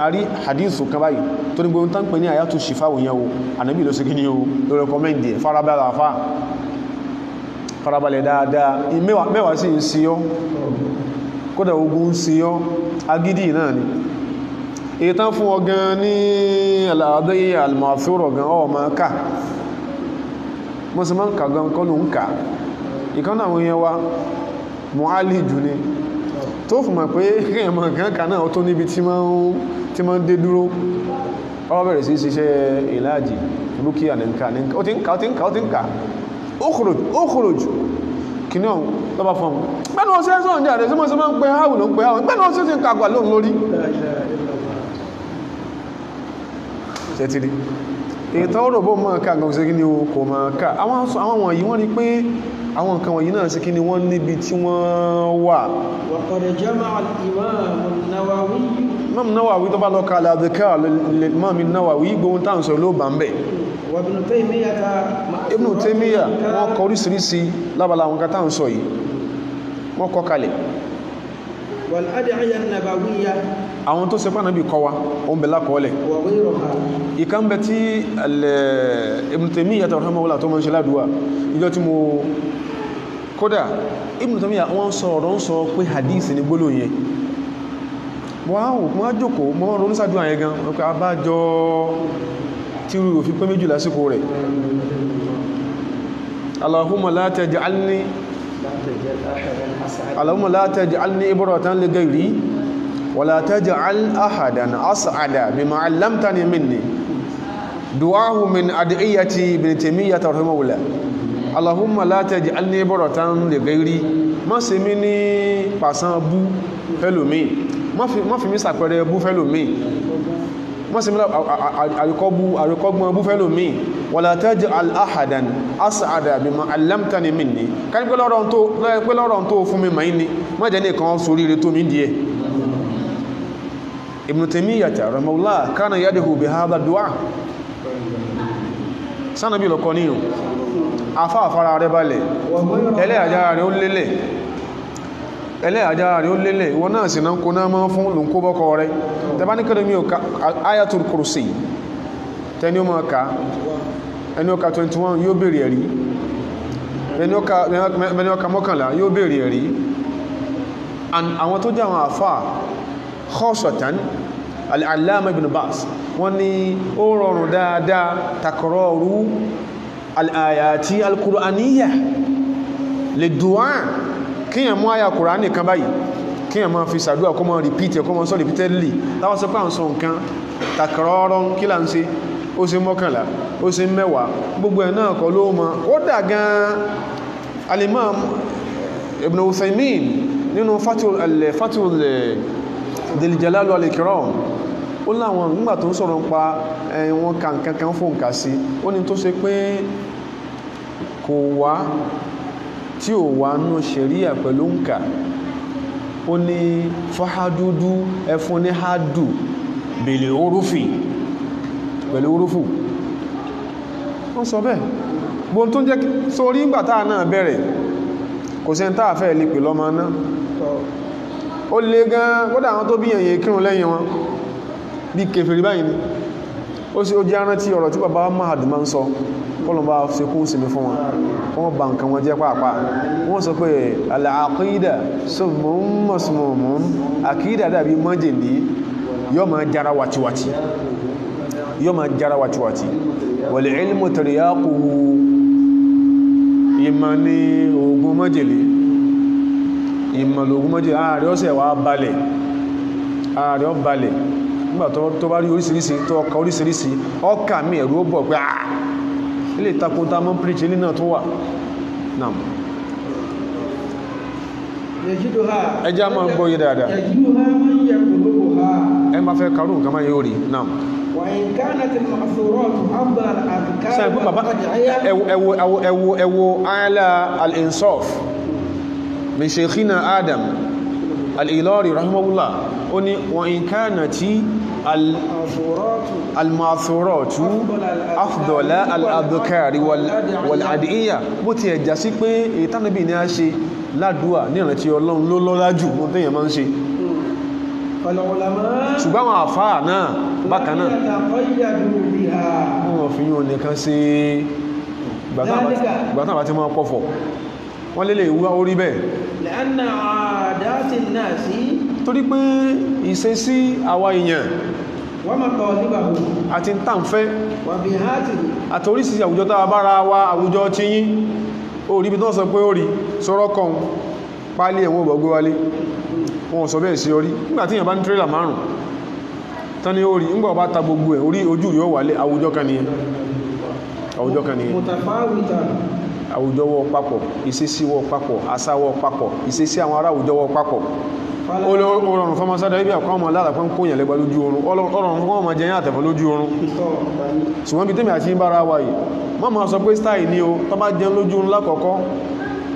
àrí hadithu kan báyìí tó ní gbogbo tán pè ní àyàtò ṣìfà òyìnwó ànábì ló sí kí ní o ló rẹ̀kọ́mẹ́ndì ẹ̀ farabalẹ̀ dáadáa mẹ́wàá sí ń sí ọ́ kódà ogun ń sí ọ́ agídí náà ni èyí tán fún ọ gan ní aláàdọ́yé alìmọ̀fẹ́rọ̀ gan ọmọ ká mọ́sí máa ń kà gan kọ́ ló ń kà ìkan àwọn èèyàn wa mọ́álì jù ni tó fún ma pé kíyàn mọ̀ kànkà náà tó níbi tí ma ń dé dúró ọwọ́ bẹ̀rẹ̀ sí ṣiṣẹ́ ìlàjì rúkíà nìkà ó ti ń kà ó kòròjù kì ní ọ̀hún lọ́bá fún ọmọ pẹ́nu ọ̀sẹ̀ ẹ̀sọ́ ìjà rẹ̀ sí mọ́ sí máa ń pẹ́ háwù ló ń pẹ́ háwù pẹ́nu ọ̀sẹ̀ ti ń kàgbà lóhun lórí ṣẹ́tìrí ètò ọ̀rọ̀ bó mọ́ ká gan sí kí ni o kò mọ́ ká àwọn wọ̀nyí wọ́n rí pé àwọn nǹkan wọ̀nyí náà sí kí ni wọ́n níbi tí wọ́n wà.
wa qad jama'a al-imam an-Nawawi.
Imam Nawawi tó bá lọ kààlà àdìkà Imam Nawawi gbóhun táwọn sọ ló bà ń bẹ̀.
wa Ibn Taymiyyah
Ibn Taymiyyah wọ́n kọ oríṣiríṣi lábala àwọn kan táwọn sọ yìí wọ́n kọ kalẹ̀.
wal ad'iyah an-nabawiyyah
àwọn tó ṣe pàánà bí kọwa oun bẹ̀lá kọọlẹ̀ ìkan bẹ tí Ibn Taymiyyah rahimahullah tó mọ́ ṣe ládùúwà ìjọ tí mo kódà Ibn Taymiyyah wọ́n sọ ọ̀rọ̀ ń sọ pé hadith ní gbólò yẹn wọ́n jókòó mọ́ ronú sáájú àyẹ gan wọ́n pé abájọ tí rú òfin pé méjì lásìkò rẹ̀ Allahumma la taj'alni ibratan li ghayri ولا تجعل أحدا أسعد بما علمتني مني دعاه من أدعية ابن تيمية رحمه الله اللهم لا تجعلني برة لغيري má ṣe mí ní pàṣán bú fẹ́lòmí má fi mí sàpẹrẹ bú fẹ́lòmí má ṣe mí àríkọ́gbọ́n bú fẹ́lòmí ولا تجعل أحدا أسعد بما علمتني مني ká ní pé lọ́rọ̀ tó fún mi máa ní má jẹ́ ní kan sórí rẹ̀ tó mi díẹ̀ Ibn Taymiyyah rahimahullah kana yad'u bi hadha ad-du'a sana bí lọ́kọ́ níyàn afáfara rẹ̀ balẹ̀ ẹlẹ́àjára rẹ̀ ó lélẹ̀ ìwọ náà sì náà kó náà máa fún lùnkó bọ́kọ rẹ̀ tẹbá ní kẹ́lẹ̀ mi ò ká ayatul kursi tẹni ó máa ká ẹni ó ká 21 yóò bèèrè ẹ̀rí ẹni ó ká 11 yóò bèèrè ẹ̀rí àwọn tó jẹ́ àwọn àfáà khosatan al-allama ibn Baz wọ́n ní ó rọrùn dáadáa takraru al-ayati al-qur'aniyya lid-du'a kíyàn mú àyà kùránì kan báyìí kíyàn máa fi sàdúwà kó máa repeat kó máa sọ repeatedly táwọn sọ pé àwọn sọ nǹkan takraran kí là ń ṣe ó ṣe 11 ó ṣe 10 gbogbo ẹ̀ náà kọ́ ló mọ́ ó dà gan al-imam ibn Uthaymin nínú fatul Dil-Jalal wal-Ikram ó láwọn nígbà tó ń sọ̀rọ̀ pa wọn kankan fún nǹkan sí ó ní tó ṣe pé kò wá tí ò wá nú ṣẹ̀ríà pẹ̀lú nǹkan ó ní fáhádúdú ẹfún ní hádù bèlè orúfì pẹ̀lú orúfù wọ́n sọ bẹ́ẹ̀ gbọ́n tó jẹ́ sórí ìgbà táà náà bẹ̀rẹ̀ kò sẹ́ táà fẹ́ lè pè lọ́mọ náà ó lé gan kódà àwọn tó bí yẹn kírun lẹ́yìn wọn bí kèfèrí báyìí ni ó jẹ́ arántí ọ̀rọ̀ tí bàbá Mahad máa ń sọ kọlọ̀mbá ṣe kún sí mi fún wọn wọ́n bá nǹkan wọn jẹ́ pàápàá wọ́n sọ pé al-aqida summun masmumun àkídà dàbí májèlé yóò máa jára wàtíwàtí wal ilmu tiryaquhu ìmọ̀ ní ogun májèlé ààrẹ ọ̀sẹ̀ wà balẹ̀ nígbà tó bá rí oríṣiríṣi tó ọkà oríṣiríṣi ọkà mi ẹ̀rù ó bọ̀ pé ilé ìtakùntà mọ́ píríkì ilé náà tó wà náà ẹjá máa ń gbọ́ yé dáadáa ẹ máa fẹ́ karùn nǹkan máa yóò rí náà ẹwọ ayala al-insaf min shaykhina Adam al-Ilari rahimahullah ó ní wa in kanati al-ma'thuratu afdala al-adhkari wal-adiyya bó ti ẹ̀já sí pé ìtànàbí ni a ṣe ládùúà ní ìrántí Ọlọ́run ló lọ́lá jù mú tẹ́yàn máa ń ṣe ṣùgbọ́n àwọn àfáà náà bákan náà wọ́n fi yíò nìkan sí gbàtàn àti máa pọ̀fọ̀ wọ́n lélẹ̀ ìwúwá orí bẹ́ẹ̀ torí pé ìṣesí àwa èèyàn àti ń tàn fẹ́ àti orísìí àwùjọ tàà bára wa àwùjọ tí yí orí bí tó sọ pé orí sọ́rọ́ kan pálí ẹ̀wọ̀n ọgbọ̀gbọ́ wálé wọn sọ bẹ́ẹ̀ sí orí nígbàtí èèyàn bá ní tírélà márùn tán ní orí nígbà bá ta gbogbo ẹ̀ orí ojú yóò wálé àwùjọ kan nìyẹn àwùjọ wọ́ papọ̀ ìṣesí wọ́ papọ̀ àṣà wọ́ papọ̀ ìṣesí àwọn ará àwùjọ wọ́ papọ̀ ọlọ́run fọ́mọ sádà ibi àkọ́ ọmọ lára pọ́n kóyàn lẹ́gbà lójú oorun ọlọ́run fọ́mọ ọmọ jẹyàn àtẹ̀fọ́ lójú oorun ṣùgbọ́n bí tèmi àti bára wa yìí mọ́ ma sọ pé stáì ní o tó bá jẹun lójú oorun lákọ̀ọ́kọ́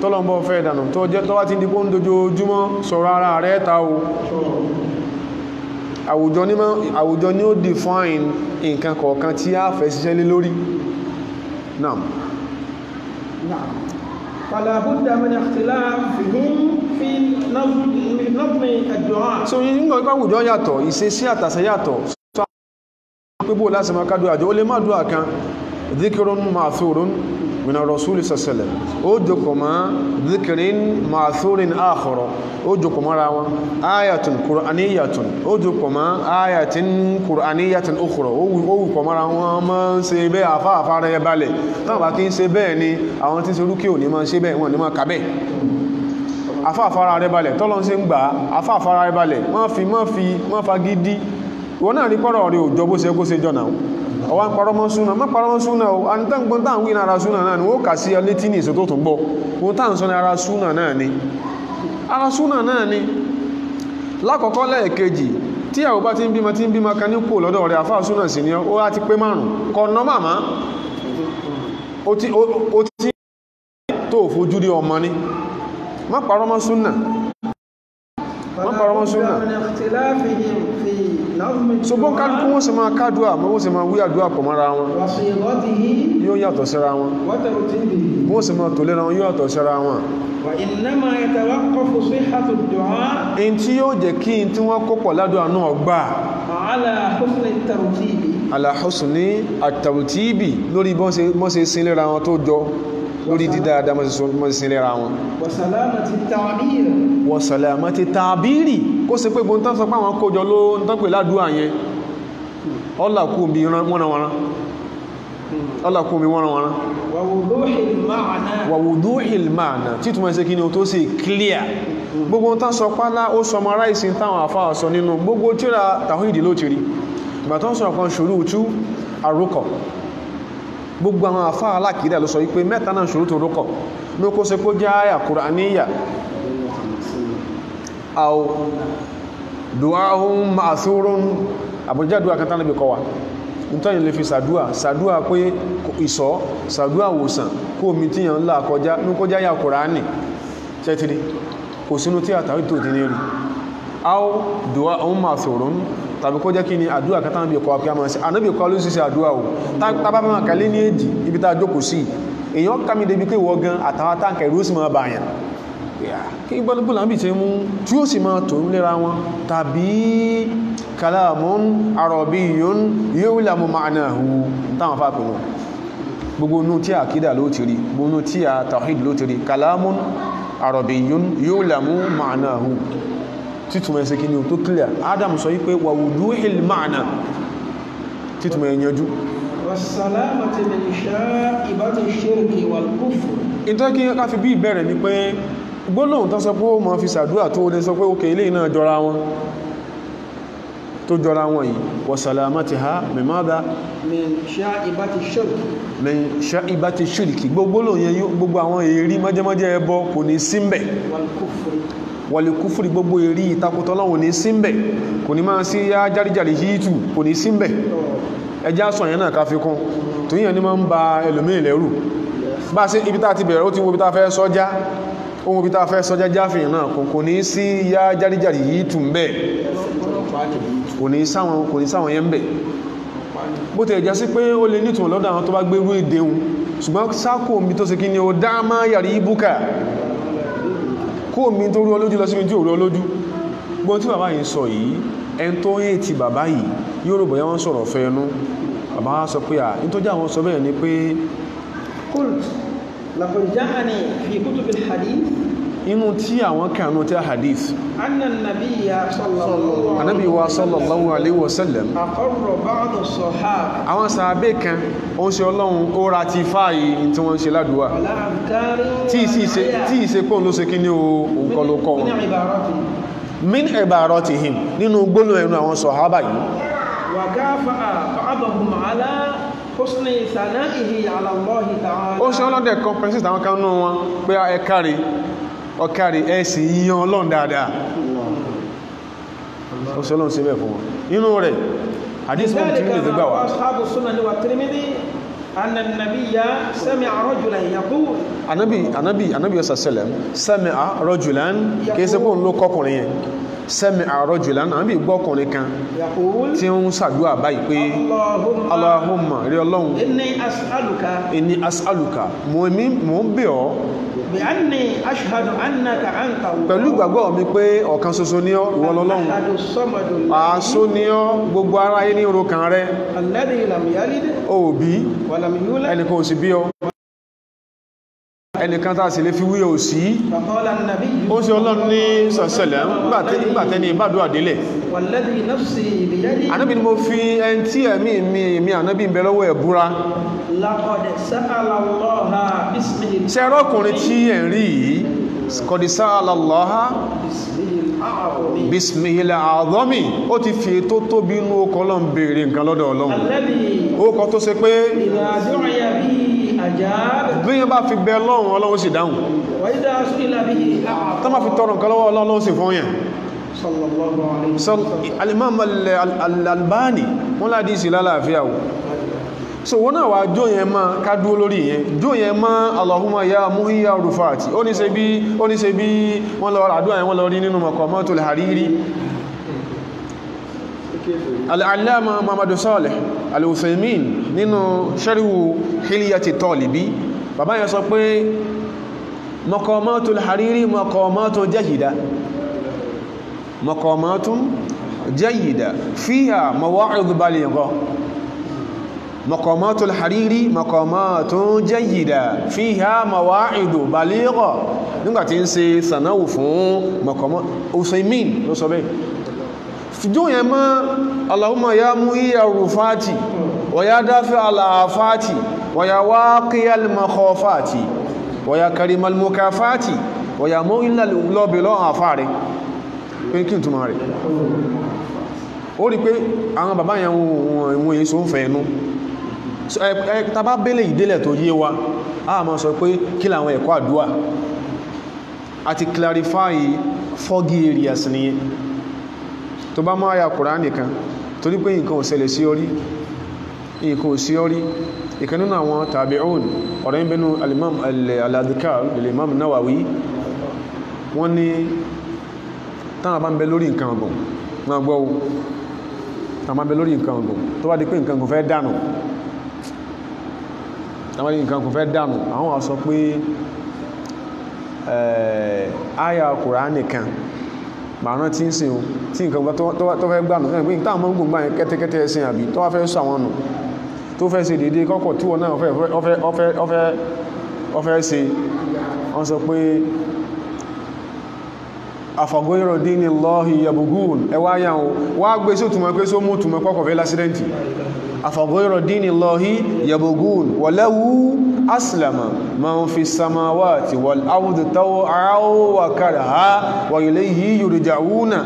tọ́lọ́mbọ́ fẹ́ ìdànà tó bá ti dípò ń dojoojúmọ́ sọ̀rọ̀ ara rẹ̀ ta o àwùjọ ni ó define nǹkan kọ̀ọ̀kan tí a fẹ́ ṣiṣẹ́ lé lórí náà
فلا بد من اختلافهم في نظم الدعاء
so nígbà ìpá àwùjọ yàtọ̀ ìṣesí àtàṣẹ yàtọ̀ sọ pípò láti máa kádùn àjọ ó lè má dùn àkan dhikrun ma'thurun min ar-rasul sallallahu ó jókòó mọ́ dhikrin ma'thurin akhar ó jókòó mọ́ra wọn ayatun qur'aniyatun ó jókòó mọ́ ayatin qur'aniyatun ukhra ó wù kọ̀ mọ́ra wọn máa ń ṣe bẹ́ẹ̀ àfáàfá rẹ̀ balẹ̀ táwọn bá kí ń ṣe bẹ́ẹ̀ ni àwọn tí ń ṣe rúkì ò ní máa ṣe bẹ́ẹ̀ wọn ní máa kà bẹ́ẹ̀ afáàfára rẹ̀ balẹ̀ tọ́lọ́n sí ń gbà afáàfára rẹ̀ balẹ̀ má fa gidi wọ́n náà ní pọ́rọ̀ rẹ̀ òjò bó ṣe kó ṣe jọna ọwá ń parọ́ mọ́ súnà má parọ́ mọ́ súnà o a ní tàǹgbọ́n tàǹ wí ní ara súnà náà ni ó kà sí létí ní ìṣò tó tún gbọ́ ohun tàǹ sọ ní ara súnà náà ni lákọ̀ọ́kọ́ lẹ́ẹ̀kejì tí ẹ̀wọ̀ bá ti ń bímọ kan ní kò lọ́dọ̀ rẹ̀ àfáà súnà sí ni ó láti pé 5 kọ̀nà màmá ó ti tó fojú rí ọmọ ní má parọ́ mọ́ súnà ṣùgbọ́n kálukú wọ́n sì máa kádùá wọ́n sì máa wí àdúrà pọ̀ mọ́ra wọn yóò yàtọ̀ síra wọn wọ́n sì máa tò lẹ́ra wọn yóò yàtọ̀ síra wọn in tí yóò jẹ́ kí in tí wọ́n kópọ̀ ládùá náà gbà ala husni at-tartibi lórí bọ́n ṣe sin lẹ́ra wọn tó jọ lórí dídáadáa mọ́ sí lẹ́ra wọn wọ̀sàlámàtí tàbírì kó ṣe pé gbóntán sọ pé àwọn kójọ ló ń tán pè ládùúà yẹn ọlàkùn bí wọ́nranwọ́nran wàwùdúhìl máàna títúmọ̀ sí kí ni o tó sì clear gbogbo tán sọ pálá ó summarize táwọn àfáà sọ nínú gbogbo tírà tàwídì ló ti rí ìgbà tán sọ kan ṣòro tú àrúkọ gbogbo àwọn àfá alákìídà ló sọ wípé mẹ́ta náà ṣòro tó rókọ̀ ní kó ṣe kó jẹ́ àyà kùránìyà aw du'ahum ma'thurun àbújádùá kan tánàbí kọwà nítorí lè fi sàdúà pé ìsọ́ sàdúà wòsàn kó omi tí yàn ńlá kọjá ní kó jáyà kùránì tẹ́tìrí kò sínú tí àtàrí tó dín rí aw du'ahum ma'thurun tàbí kó jẹ́ kí ni àdúrà kan tánàbí kọwà pé a máa ṣe ànábì kọ́ ló sì ṣe àdúrà o tàbí máa kàlé ní èjì ibi tá jókòó sí èèyàn kàmí débi pé wọ́n gan àtàwọn táǹkà ìrú sì máa bàyàn kí gbọ́nàbùn lábí tí mú tí ó sì máa tó ń lera wọn tàbí kalamun arabiyyun yu'lamu ma'nahu táwọn fàpẹ̀ wọn gbogbo nú tí àkídà ló ti rí gbogbo nú tí a tawhid ló ti rí kalamun arabiyyun yu'lamu ma'nahu títùmọ̀ ẹsẹ̀ kí ni ó tó clear Adam sọ wípé wa wuduhil ma'na títùmọ̀ ẹ̀yànjú
والسلامة من شائبة الشرك والكفر.
ìtọ́ kí ká fi bí ìbẹ̀rẹ̀ ni pé gbólóhùn tó sọ pé ó máa fi sàdúrà tó lè sọ pé òkè ilé náà jọra wọn tó jọra wọn yìí وسلامتها من ماذا
من شائبة الشرك
من شائبة الشرك gbogbo yẹn gbogbo àwọn èrí mọ́jẹ́mọ́jẹ́ ẹbọ kò ní símbẹ̀
والكفر
wàlìkúfùrí gbogbo èrí ìtakùtọ́lọ́wò ní símbẹ̀ kò ní máa sí yá járíjàrí hìtù kò ní símbẹ̀ ẹjá sọ yẹn náà ká fi kún tó yíyàn ní máa ń ba ẹlòmí ìlẹ́rù bá sí ibi tá ti bẹ̀rẹ̀ ó ti wo ibi tá fẹ́ sọ́já ohun ibi tá fẹ́ sọ́já jáfihàn náà kò ní sí yá járíjàrí hìtù ń bẹ̀ kò ní sáwọn yẹn ń bẹ̀ bó ti ẹ̀já sí pé ó lè nítumọ̀ lọ́dọ̀ àwọn tó bá gbé rú ìdéhun ṣùgbọ́n sákò omi tó ṣe kí ni ó dá máa yàrí ibùkà kó omi tó rí olójú lọ sí ibi tí ò rí olójú gbọ́n tí bàbá yìí sọ yìí ẹn tó yé ti bàbá yìí yóò rò bóyá wọ́n sọ̀rọ̀ fẹ́ẹ̀nú bàbá sọ pé ní tó já wọn sọ bẹ́ẹ̀ ni pé
قلت لقد جاءني في كتب الحديث
inú tí àwọn kànú tí a hadith
أن النبي صلى الله
Ànábì wa sallallahu alaihi wasallam
أقر بعض الصحابة
àwọn sàábé kan ó ṣe Ọlọ́run ó ratifáì tí wọ́n ṣe ládùúwà
على أفكار
tí ìṣe pọ̀ ló ṣe kí ní òǹkọ ló kọ́
من عبارته
min ibaratihim nínú gbólóhùn ẹnu àwọn sọ̀hábà yìí
وكافأ بعضهم على حسن ثنائه على الله تعالى
ó ṣe ọlọ́dẹ̀ compensate àwọn kan náà wọn pé ọkàrí ẹ̀sì yíyan Ọlọ́run dáadáa ó ṣe Ọlọ́run sí bẹ́ẹ̀ fún wọn nínú rẹ̀ hadith mọ́ tí nílẹ̀ gbà wá
أصحاب السنن والترمذي أن النبي سمع رجلا يقول
Ànábì sallam sami'a rajulan kìí ṣe pọ́n ló kọkùnrin yẹn sami'a rajulan Ànábì gbọ́kùnrin kan
يقول
tí ó ń ṣàdúrà báyìí pé Allahumma rí Ọlọ́run inni as'aluka mo ń bẹ̀ ọ́
بأني أشهد أنك أنت الله
pẹ̀lú ìgbàgbọ́ mi pé ọ̀kan ṣoṣo ní ọ́ ìwọ l'Ọlọ́run
الأحد الصمد
àásó ní ọ́ gbogbo aráyé ní orúkan rẹ̀
الذي لم يلد
òbí
ولم يولد
ẹnìkan ò sì bí ọ ẹnìkan tá sì lè fi wí ò sí
فقال النبي
ó sì Ọlọ́run ní sọ̀sẹ̀lẹ̀ nígbàtẹ́ni ìbádùn àdílẹ̀
والذي نفسي بيده
Ànábì ni mo fi ẹni tí ẹ̀mí mi Ànábì ń bẹ lọ́wọ́ ẹ̀ búra
لقد سأل الله باسمه
ṣẹ́rọ́kùnrin tí ẹ̀ ń rí yìí qad sa'ala Allaha
باسمه الأعظم
bismihil a'zami ó ti fi tó tóbi inú ọkọ̀ Ọlọ́run béèrè nǹkan lọ́dọ̀ Ọlọ́run
الذي
ó kọ tó ṣe pé
إذا دعي به أجاب
bí yẹn bá fi bẹ Ọlọ́run sì dáhùn
وإذا سئل به
tó má fi
أعطى
tọrọ nǹkan lọ́wọ́ Ọlọ́run sì fún yẹn
صلى الله عليه وسلم
al-Imam al-Albani wọ́n láti sí lálàáfíà wò so wọ́n náà wá jó yẹn máa ká dúó lórí yẹn jó yẹn máa Allahumma ya muhiya rufati ó ní ṣe bí wọ́n lọ àdúrà yẹn wọ́n lọ rí nínú Maqamatul Hariri al-Allama Muhammadu Salih al-Uthaymin nínú Sharhu Hilyati Talibi bàbá yẹn sọ pé Maqamatul Hariri maqamatun jayyida fiha mawa'idh baligha مقامات الحريري مقامات جيدة فيها مواعظ بليغة nígbàtí ń ṣe sànáwò fún maqamat Usaymin ló sọ bẹ́ẹ̀ fìjó yẹn mọ́ Allahumma ya muhiya rufati wa ya dafi al-afati wa ya waqiya al-makhafati wa ya karima al-mukafati wa ya mu'illa lọ́bẹ̀lọ́ àfáàrẹ pé kí n túnmà rẹ̀ ó rí pé àwọn bàbá yẹn wọ́n èso ń fẹ́ ẹnu tàbá bẹ́lẹ̀ ìdílẹ̀ tó yé wa a máa sọ pé kí làwọn ẹ̀kọ́ àdúwà àti clarify foggy areas nìyẹn tó bá máa ya Kùránì nìkan torí pé nǹkan ò ṣẹlẹ̀ sí orí nǹkan ò sí orí ìkan nínú àwọn tabi'un ọ̀rọ̀ ń bẹnu al-Imam al-Adhkar al-Imam Nawawi wọ́n ní táwọn bá ń bẹ lórí nǹkan ọgbọ̀n máa gbọ́ táwọn bá ń bẹ lórí nǹkan ọgbọ̀n tó wá di pé nǹkan kò fẹ́ dànù àwọn nǹkan kò fẹ́ dànù àwọn wá sọ pé àyà Kùránì kan màá tí ń sin o tí nǹkan tó fẹ́ gbà nù pé táwọn mọ́ ń gbòǹgbà yẹn kẹ́tẹ́kẹ́tẹ́ ẹ̀sìn àbí tó wá fẹ́ sọ àwọn nù tó fẹ́ ṣe dédé kọ́kọ̀ tí wọ́n náà ọfẹ́ ṣe wọ́n sọ pé afaghoyro dini Allahi yabghun ẹwà yà wá gbé sí òtùmọ̀ pé só mú túnmọ̀ kọ́kọ̀ fẹ́ lásìdẹ́ntì afaghoyro dini Allahi yabghun wa lahu aslama man fi samawati wal ardi taw'an wa karha wa ilayhi yurja'una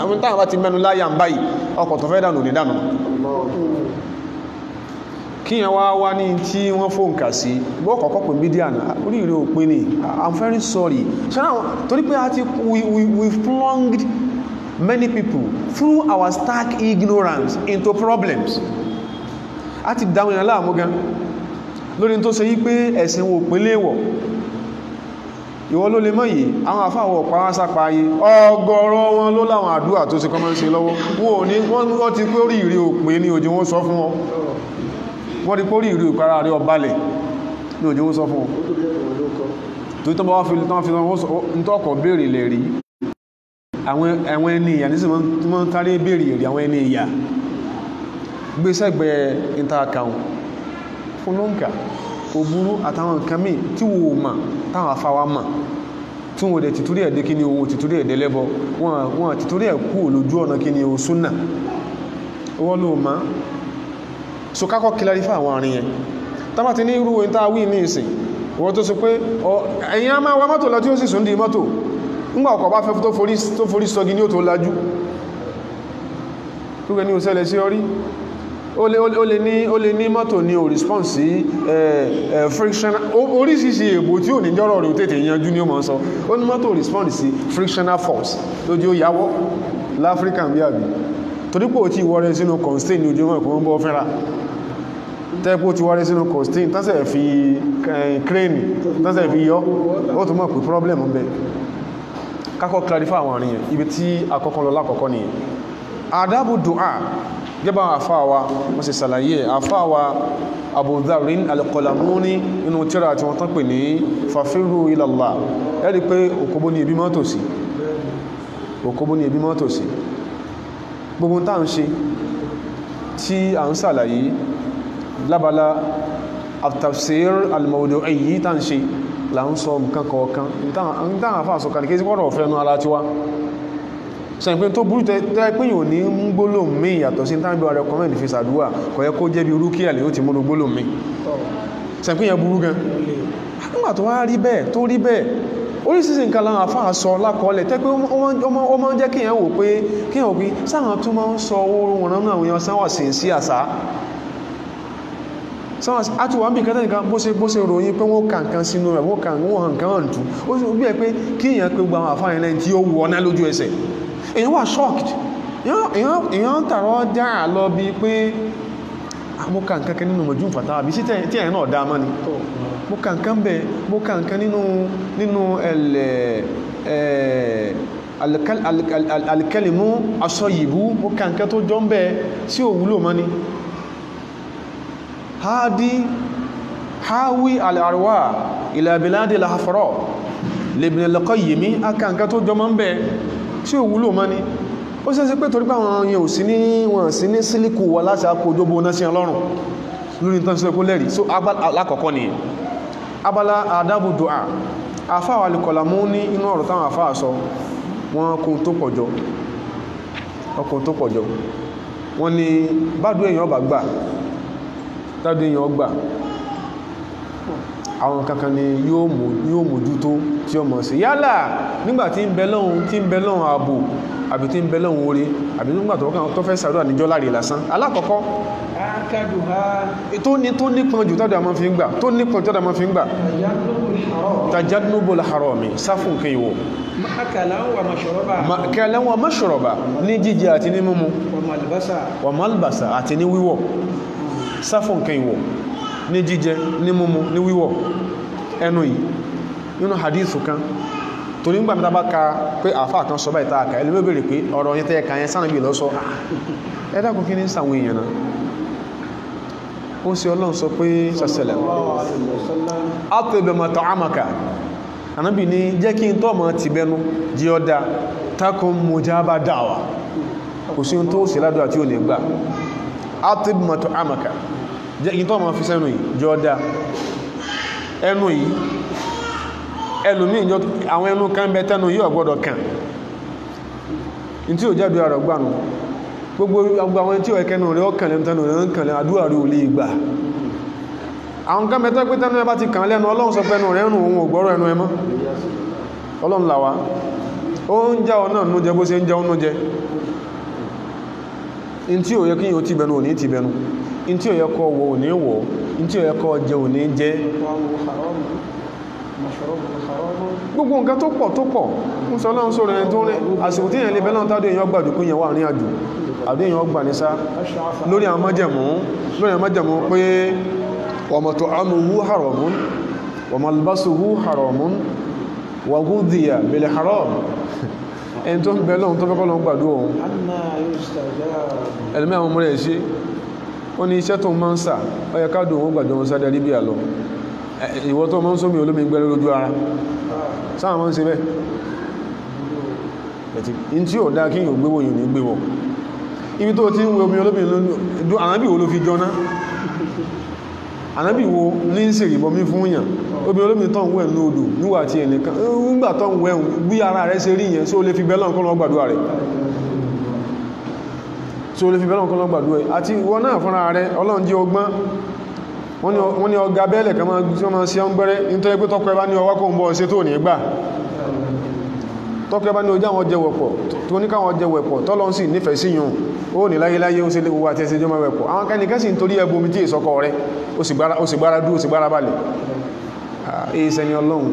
àwọn táwọn bá ti mẹ́nu láyà ń báyìí ọkọ̀ tó fẹ́ dànù ní dànù kí yẹn wá ní tí wọ́n fóǹkà sí bọ́ kọ̀kọ́ pè mídíà náà oríire òpin ni I'm very sorry torí pé we've plunged many people through our stark ignorance into problems a ti dáwọn èèyàn láàmú gan lórí tó ṣe yí pé ẹ̀sìn wo pín léèwọ̀ ìwọ ló lè mọ́ yìí àwọn àfáwọ̀ pàwásápa ayé ọgọ́rọ̀ wọn ló láwọn àdúrà tó ṣe kọ́ máa ń ṣe lọ́wọ́ wọ́n ti pé oríire òpin ní òjò wọn sọ fún wọn wọ́n rí pórí ìrú ìpara rí ọbalẹ̀ ní òjò ó sọ fún tó tó bá wá fi tán fi tán tọ́kọ̀ béèrè lè rí àwọn ẹni ìyà ní sí wọ́n tàrí béèrè rí àwọn ẹni ìyà gbé sẹ́gbẹ̀ intercount fún lóǹkà òbúrú àtàwọn nǹkan míì tí wò mà táwọn afáwà mà tí wọ́n dẹ̀ tìtúrí ẹ̀dẹ́ kí ni ohun tìtúrí ẹ̀dẹ́ lẹ́bọ wọ́n tìtúrí ẹ̀kú lójú ọ̀nà kí ni o súnà wọ́n ló máa so kákọ́ clarify àwọn àrin yẹn tàbá ti ní irú ìntàwí ní ìsìn wọ́n tó sọ pé ẹ̀yìn a máa wá mọ́tò lọ tí ó sì sùn dí mọ́tò ńgbà ọkọ̀ bá fẹ́ tó forí sọgi ní ó tó lájú rúgbẹ́ ní òṣèlẹ̀ sí orí ó lè ní mọ́tò ní o response sí friction oríṣiríṣi èbò tí ò ní jọ́rọ̀ rẹ̀ tètè yanjú ní ó mọ́ sọ ó ní mọ́tò response sí frictional force lójú ó yáwọ́ láfríkà bí àbí torípò tí wọ́rẹ́ sínú constraint ní ojú mọ́ ìpọ̀ bọ́ fẹ́ra tẹ́pò tí wọ́rẹ́ sínú constraint tánṣẹ̀ fi crane tánṣẹ̀ fi yọ́ ó tó mọ̀ pé problem ń bẹ kákọ́ clarify àwọn àríyàn ibi tí àkọ́kọ́ lọ lákọ̀ọ́kọ́ ni àdábù du'a gẹ́bà àfáàwà wọ́n sì sàlàyé àfáàwà Abu Dharrin al-Qalamuni inú tírà tí wọ́n tán pè ní Fafirru ila Allah ẹ́rí pé òkúbó ní ebi mọ́tò sí gbogbo tá ń ṣe tí a ń sàlàyé lábala at-tafsir al-mawdu'i tá ń ṣe là ń sọ nǹkan kọ̀ọ̀kan ìtàn àfáà sọ kàlìkì sí pọ́rọ̀ ọ̀fẹ́ ẹnu ara tiwa sẹ́yìn tó burú tẹ́ pé yóò ní ń gbólóhùn mí yàtọ̀ sí tàbí ọ̀rẹ́ kọ́mẹ́ntì fi sàdúwà kò yẹ kó jẹ́ bí rúkíà lè ó ti múrú gbólóhùn mí sẹ́yìn pé yẹn burú gan nígbà tó wá rí bẹ́ẹ̀ orísìsì nǹkan láwọn àfáà sọ lákọọ́lẹ̀ tẹ́ pé ó máa ń jẹ́ kíyàn wò pé sáwọn tó máa ń sọ owó wọn náà àwọn èèyàn sáwà sí àṣà àti wà ń bí kẹta nìkan bó ṣe ròyìn pé wọ́n kà nǹkan sínú rẹ̀ wọ́n hàn nǹkan hàn tú ó sì bí ẹ pé kíyàn pé gba àwọn àfáà yẹn tí ó wọ ná lójú ẹsẹ̀ èèyàn wà shocked èèyàn tààrọ já lọ bí pé mo kà nǹkan kan nínú mọ̀jú fàtà àbí sí tí ẹ̀yìn náà dá mọ́ ni mo kà nǹkan bẹ́ẹ̀ mo kà nǹkan nínú alkalimu asọ́yìbú mo kà nǹkan tó jọ ń bẹ́ẹ̀ sí òwúlò mọ́ ni hawi al-arwa ila biladi al-hafra libn al-qayyimi aka nǹkan tó jọ mọ́ ń bẹ́ẹ̀ sí òwúlò mọ́ ni ó sẹ́sẹ́ pé torí pé àwọn yẹn ò sí ní sílíkù wà láti àkójóbó náà sí ọlọ́run lórí tán sí ẹkó lẹ́rìí so alákọ̀ọ́kọ́ ni abala àdábù du'a àfáà al-Qalamuni inú ọ̀rọ̀ táwọn àfáà sọ wọn kún tó pọ̀jọ wọn ni bádùn èèyàn ọba gbà dádùn èèyàn ọgbà àwọn kankan ni yóò mójútó tí ó mọ̀ sí yálà nígbàtí ń bẹ lọ́hun ààbò àbí tí ń bẹ lọ́hun orí àbí nígbà tó fẹ́ sàdúrà níjọ́ láre lásán alákọ̀ọ́kọ́ tó nípọn jù tọ́dọ̀ àmọ́ fi ń gbà tajannubul harami sáfún kí ìwọ̀ ma'kalan wa mashraba ní jíjẹ àti ní mímu wa malbasa àti ní wíwọ̀ sáfún kí ìwọ̀ ní jíjẹ ní mímu ní wíwọ̀ ẹnu yìí nínú hadithu kan torí ń gbà mẹ́ta bá ka pé àfáà kan sọ bá ìta àkà ẹlùmí bèèrè pé ọ̀rọ̀ yẹn tẹ́ẹ̀ka yẹn sánàbí lọ́sọ ẹ́dàkùn kí ní sàwọn èèyàn náà ó sì ọlọ́run sọ pé sàṣẹlẹ̀ atib mat'amaka Ànábì ní jẹ́ kí n tọ́ mọ́ ti bẹnu jí ọdá takun mujaba da'wa kò sí tó sì ládùá tí ò ní gbà atib matu amaka jẹ́ kí n tọ́ mọ́ fi sẹ́nu yìí jí ọdá ẹnu yìí ẹlòmí ìjọ àwọn ẹnu kan bẹ tẹnu yìí ọgbọ́dọ̀ kan in tí ò jáde àrọ̀ gbánu gbogbo àwọn tí ó ẹkẹnu rẹ̀ ọkàn lẹ́nu tẹnu rẹ̀ ń kàn lẹ́nu àdúrà rí olè ìgbà àwọn kan mẹ́tọ́ pé tẹ́nu ẹ bá ti kàn lẹ́nu Ọlọ́run sọ pẹ́nu rẹ̀ rùn òun ògbọ́rọ̀ ẹnu ẹmọ́ Ọlọ́run là wá ó ń já ọ náà nú jẹ bó ṣe ń já ọ nú jẹ in tí ò yẹ kí yíò ti bẹnu ò ní ti bẹnu in tí ò yẹ kọ wọ ò ní wọ in tí ò yẹ kọ jẹ ò ní jẹ gbogbo nǹkan tó pọ̀ ń sọ Ọlọ́run sọ̀rọ̀ ẹni tó rẹ̀ àsìkò tí èyàn lè bẹ́lọ́n tàbí èyàn gbàdù kú yẹn wà ní àjò àbí èyàn gbà ní sá lórí àwọn májẹ̀mú pé wa mat'amuhu haramun wa malbasuhu haramun wa ghudhiya bil haram ẹni tó ń bẹ́lọ́n tó fẹ́kọ́ lọ gbàdù ohun ẹlẹ́mẹ́ àwọn mọ́rẹ̀ ṣe ó ní iṣẹ́ tó máa ń sà ó yẹ káàdù òun gbàdù wọn Saudi Arabia lọ ìwọ tó máa ń sómi olómi gbẹ́rẹ́ lójú ara sáà máa ń ṣe bẹ́ẹ̀ in tí ó dá kí yíò gbéwò yìí ní gbéwò ibi tó ti ń wẹ omi olómi lójú ànábì wo ló fi jọ náà ànábì wo ní ń sèrì bọmí fún yàn omi olómi tó ń wẹ̀ ní odò níwà tí ẹnìkan nígbà tó ń wẹ̀ bí ara rẹ̀ ṣe rí yẹn só lè fi bẹ́lọ́n kọ́ lọ gbàdúrà rẹ̀ só lè fi bẹ́lọ́n kọ́ lọ gbàdúrà rẹ̀ àti ìwọ náà fúnra rẹ̀ Ọlọ́run jí ọgbọ́n wọ́n ní ọgá bẹ́ẹ̀lẹ̀ kan máa sí ọ́n gbẹ́rẹ́ nítorí pé tọ́kọ ẹbá ní ọwá kò ń bọ́ ṣe tó ní gbà tọ́kọ ẹbá ní ojú àwọn jẹwẹ̀pọ̀ tó ní káwọn jẹwẹ̀pọ̀ tọ́lọ́n sì nífẹ̀ẹ́ sí yùn ó ní láyéláyé ó sì lè wà tí ẹsẹ̀ jọmọ́ wẹ̀pọ̀ àwọn kẹ́nìkẹ́ sì ń torí ẹbú omi tí ìsọkọ rẹ̀ ó sì gbára dú ó sì gbára balẹ̀ èsẹ̀ ni Ọlọ́run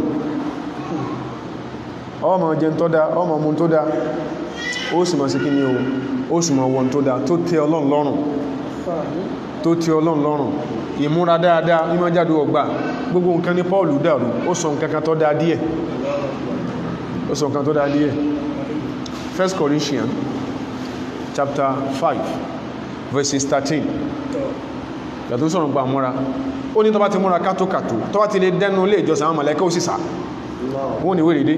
ọmọ jẹ tó dá ọmọ mú tó dá ó sì mọ̀ sí kí ni ó sì mọ̀ wọn tó dá tó tẹ́ Ọlọ́run lọ́rùn tó tí Ọlọ́run lọ́rùn ìmúra dáadáa ní máa jáde ọgbà gbogbo nǹkan ní Paul dàrú ó sọ nǹkan tó dáa díẹ̀ ó sọ nǹkan tó dáa díẹ̀ 1 Corinthians chapter 5 verses 13 yàtọ̀ sọ̀rọ̀ gba múra ó ní tó bá ti múra kátókàtó tó bá ti lè dẹnu ilé ìjọsìn àwọn mọ̀lẹ́kẹ́ ó sì sá wọ́n ni wèrè dé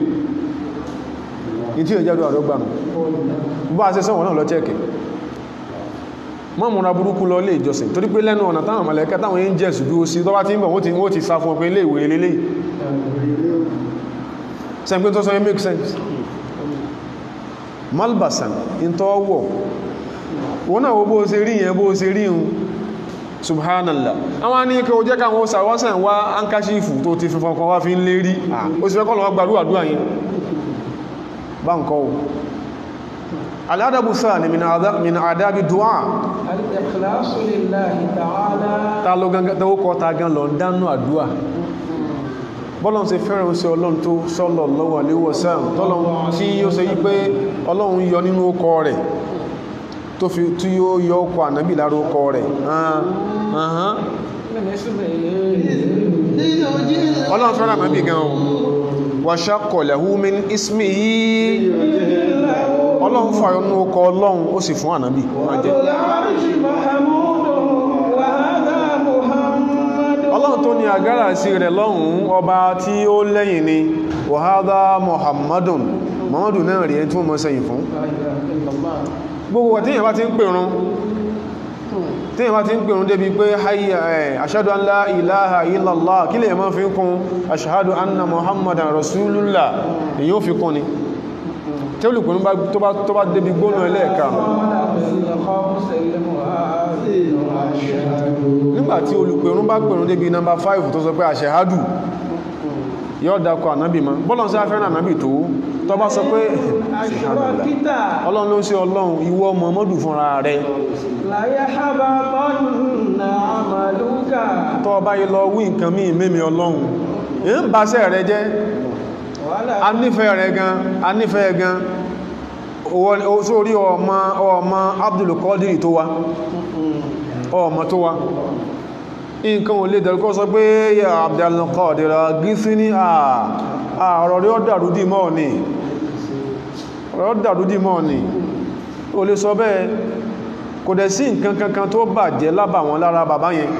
ní tí ìjáde àrọ́gbà nù bá a ṣe sọ́wọ́n náà lọ chẹ́ẹ̀kì mọ́ múra burúkú lọ ilé ìjọsìn torí pé lẹ́nu ọ̀nà táwọn mọ̀lẹ́kẹ́ táwọn angels dúró sí tó bá ti ń bọ̀ wọ́n ti sá fún ọ pé ilé ìwé lélẹ̀ sẹ́gbẹ́ tó sọ yẹn make sense malbasan in tó wọ̀ wọ́n náà wo bó ṣe rí yẹn bó ṣe rí yẹn subhanallah àwọn ní kí o jẹ́ káwọn sàwọ́sàn wá áńkáṣífù tó ti fífọn kan wá fi ń lé rí ó sì fẹ́ kọ́ lọ gbàdúrà àdúrà yẹn bá ń kọ́ o al'adabu thani min adabi du'a
al-ikhlasu lillahi ta'ala
ta ló gangan tó kọ́ ta gan lọ dánú àdúrà bọ́lọ́n ṣe fẹ́ràn sí Ọlọ́run tó sallallahu alaihi wasallam tọ́lọ́run tí ó ṣe yí pé Ọlọ́run yọ nínú ọkọ̀ rẹ̀ tó fi tí ó yọ ọkọ̀ ànábì lára ọkọ̀ rẹ̀ Ọlọ́run fẹ́ràn ànábì gan wa shaqqa lahu min ismihi Ọlọ́run fàyọ ní ọkọ̀ Ọlọ́run ó sì fún ànábì Ọlọ́run tó ní àgárà sí rẹ̀ lọ́hùn ọba tí ó lẹ́yìn ni wa hadha Muhammadun Muhammadu náà rí ẹ tí wọ́n mọ́ sẹ́yìn fún gbogbo tíyàn bá ti ń pèrún débi pé hayya ashhadu an la ilaha illallah kí lè mọ́ fi kún ashhadu anna Muhammadan rasulullah èyí ó fi kún ni tí olùkùnrin tó bá débi gbónà ẹlẹ́ẹ̀ka nígbàtí olùpẹ̀rún bá pẹ̀rún débi number 5 tó sọ pé ashhadu yóò dákọ̀ ànábì ma bọ́lọ̀ sí afẹ́ràn ànábì tó bá sọ pé ọlọ́run ló ń ṣe ọlọ́run ìwọ Muhammadu fúnra rẹ̀ tó bá yí lọ wí nǹkan mí mẹ́mí ọlọ́run ń bá sẹ́ rẹ jẹ́ a nífẹ̀ẹ́ gan sórí ọmọ Abdul Qadir tó wá ọmọ tó wá nǹkan ò lè dẹ̀rùkọ́ sọ pé ya Abdul Qadir gísí ní ọ̀rọ̀ rí ọ̀dàrúdì mọ́ ní o lè sọ bẹ́ẹ̀ kò dẹ̀ sí nǹkan kankan tó bàjẹ́ lábà wọn lára bàbá yẹn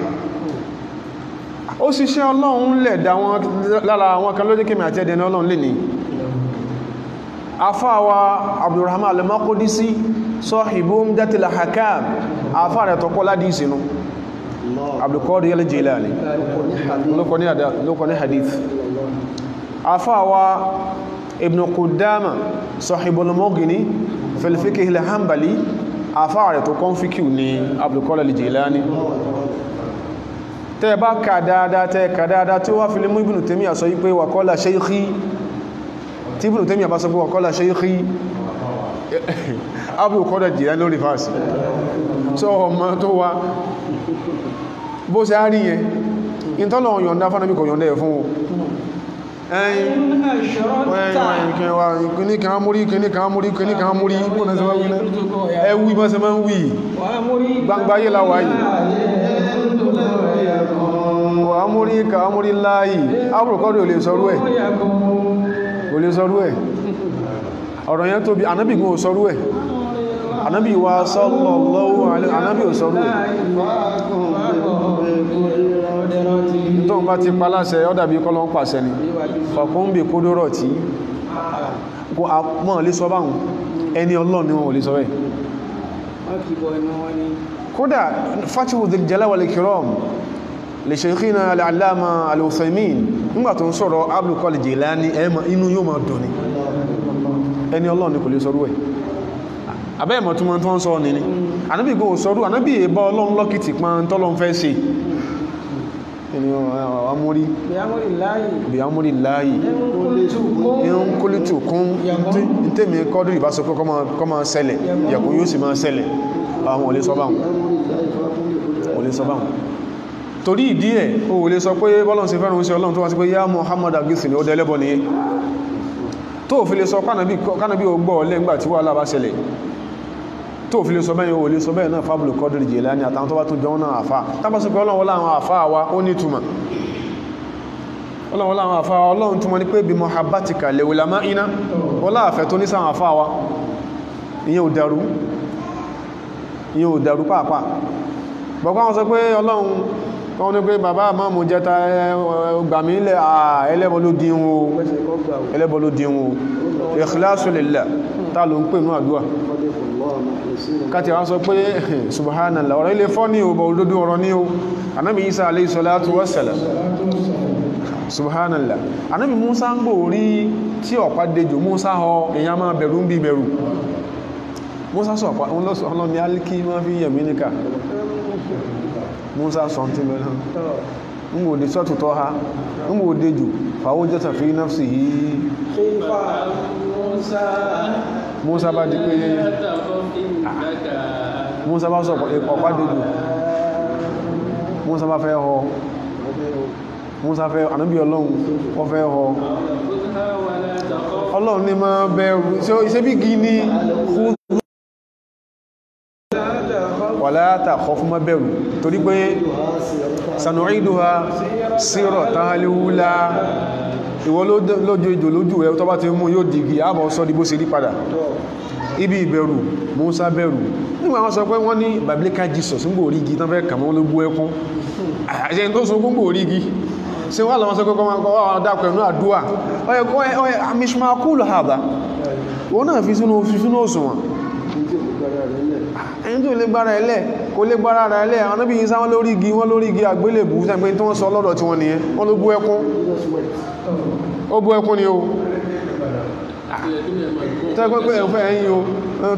ó ṣiṣẹ́ ọlọ́run lẹ̀ dá wọn lára àwọn kan lójú kèmí àti ẹ̀dẹ̀ni ọlọ́run lè ní afáwa Abdurrahman al-Maqdisi sahibu Umdatul Ahkam afá rẹ̀ tọ́kọ́ ládìí ìsinú Abdul Qadir al-Jilani lókọ ní hadith afáwa Ibn Qudama sahibul Mughni fil fiqh al-Hanbali afá rẹ̀ tọ́kọ́ fíkì ní Abdul Qadir al-Jilani tẹ́ bá kàdáadáa tí ó wá fi lè mú Ibn Taymiyyah sọ wípé wa qala shaykhi tí Ibn Taymiyyah bá sọ pé wa qala shaykhi Abdul Qadir al-Jilani lórí fásí so ọmọ tó wá bó ṣe á rí yẹn ìtọ́lọ̀ yọ̀nda fánàbí kò yọ̀nda ẹ̀ fún ẹwí bọ́ ṣe máa ń wí gbangba yé láwá yìí wà múrí ka múrí láàyì ábùrùkọ́dù ò lè sọrú ẹ̀ ọ̀rọ̀ yẹn tóbi ànábì gún ò sọrú ẹ̀ ànábì wa sallallahu alaihi ànábì ò sọrú ẹ̀ tó ń bá ti paláṣẹ ọ́dàbí kọ́lọ́ ń pàṣẹ ni fọ̀kún bí kódóró tí wọ́n lè sọ báhùn ẹni Ọlọ́run ni wọ́n ò lè sọ bẹ́ẹ̀ kódà Fatihu Dhil Jalali wal Ikram li Shaykhina al-Allama al-Uthaymin nígbà tó ń sọ̀rọ̀ Abdul Qadir Jilani inú yóò máa dùn ni ẹni Ọlọ́run ni kò lè sọrú ẹ̀ abẹ́ ìmọ̀ tó ń sọ ní ní ànábì kò sọrú ànábì ìbá Ọlọ́run lọ́kìtì pán tọ́lọ́run fẹ́ ṣe bí amúrí láàyì in kúlítù kún tèmi kọ́dù ìbá sọ pé kọ́ máa ṣẹlẹ̀ yẹ̀kún yóò sì máa ṣẹlẹ̀ àwọn olè sọ báhùn torí ìdí ẹ̀ o lè sọ pé bọ́lọ́n ṣe fẹ́ràn oúnjẹ Ọlọ́run tó wá sí pé yá Muhammad agisi ni ó dẹ́lẹ́bọ̀ ní tó fi lè sọ kánàbí ó gbọ́ lẹ́gbà tí wà lábá ṣẹlẹ̀ tó fi lè sọ bẹ́ẹ̀ o lè sọ bẹ́ẹ̀ náà Abdul Qadir Jilani àtàwọn tó bá tún jẹun náà àfá tábàsí pé Ọlọ́run láwọn àfá wa ó ní túmọ̀ Ọlọ́run láwọn àfá wa Ọlọ́run túmọ̀ ní pé bí muhabbatika li ulama'ina wọ́n láàfẹ́ tó ní sáwọn àfá wa ìyẹn ò dàrú pàápàá bọ̀kọ́ wọn sọ pé Ọlọ́run kan ní pé bàbá àmọ́ mú jẹta gbàmí ilẹ̀ ẹlẹ́bọ ló dínwó ikhlasu lillah tá ló ń pè ní àdúwà káti wá sọ pé subhanallah ọ̀rọ̀ ilé fọ́ ní ọgbọ̀ òdodo ọ̀rọ̀ ní o anábi Isa alayhi salatu wassalam subhanallah anábi Musa ń gbò rí tí ọ̀pá dejò Musa họ èyàn máa bẹ̀rù ń bí bẹ̀rù Musa sọ ọ̀pá ọlọ́ni aliki máa fi yẹ̀mí níkà Musa sọ tí mẹ́rin ń gbò dé sọ́tù tọ́ ha ń gbò dejò fàwọ́ jẹ́ tàfí nafsihi Musa bá di pé Musa bá sọ ọ̀pá dejò Musa bá fẹ́ họ Musa fẹ́ ànábì Ọlọ́run wọ́n fẹ́ họ Ọlọ́run ní máa bẹ̀rù iṣẹ́ bí gí ní wala takhaf fún má bẹ̀rù torí pé sanu'iduha siratan al-ula ìwọ lójú ìjò lójú ẹ̀ tó bá ti mú yóò dìgì àbọ̀ sọ dìbò sí rí padà ibi ìbẹ̀rù Musa bẹ̀rù nígbà wọ́n sọ pé wọ́n ní biblical Jesus ń gbò orígi tán fẹ́ kàmọ́ ló bú ẹkún àṣẹ tó sọ gbogbo orígi ṣe wọ́n lọ́wọ́ sọ pé kọ́ dákọ̀ ẹ̀nú àdúwà ọ̀yẹ̀ amishmakulu hada wọ́n náà fi sínú òṣùwọ̀n ẹni tó lè gbára ẹlẹ́ kò lè gbára ara ẹlẹ́ àwọn nábì Ìsá wọ́n lórí igi àgbélébù sẹ́gbẹ́ tí wọ́n sọ lọ́dọ̀ tí wọ́n nìyẹn wọ́n ló bú ẹkún ó bú ẹkún ni o tẹ́gbẹ́ ẹ̀fẹ́ ẹ̀yìn o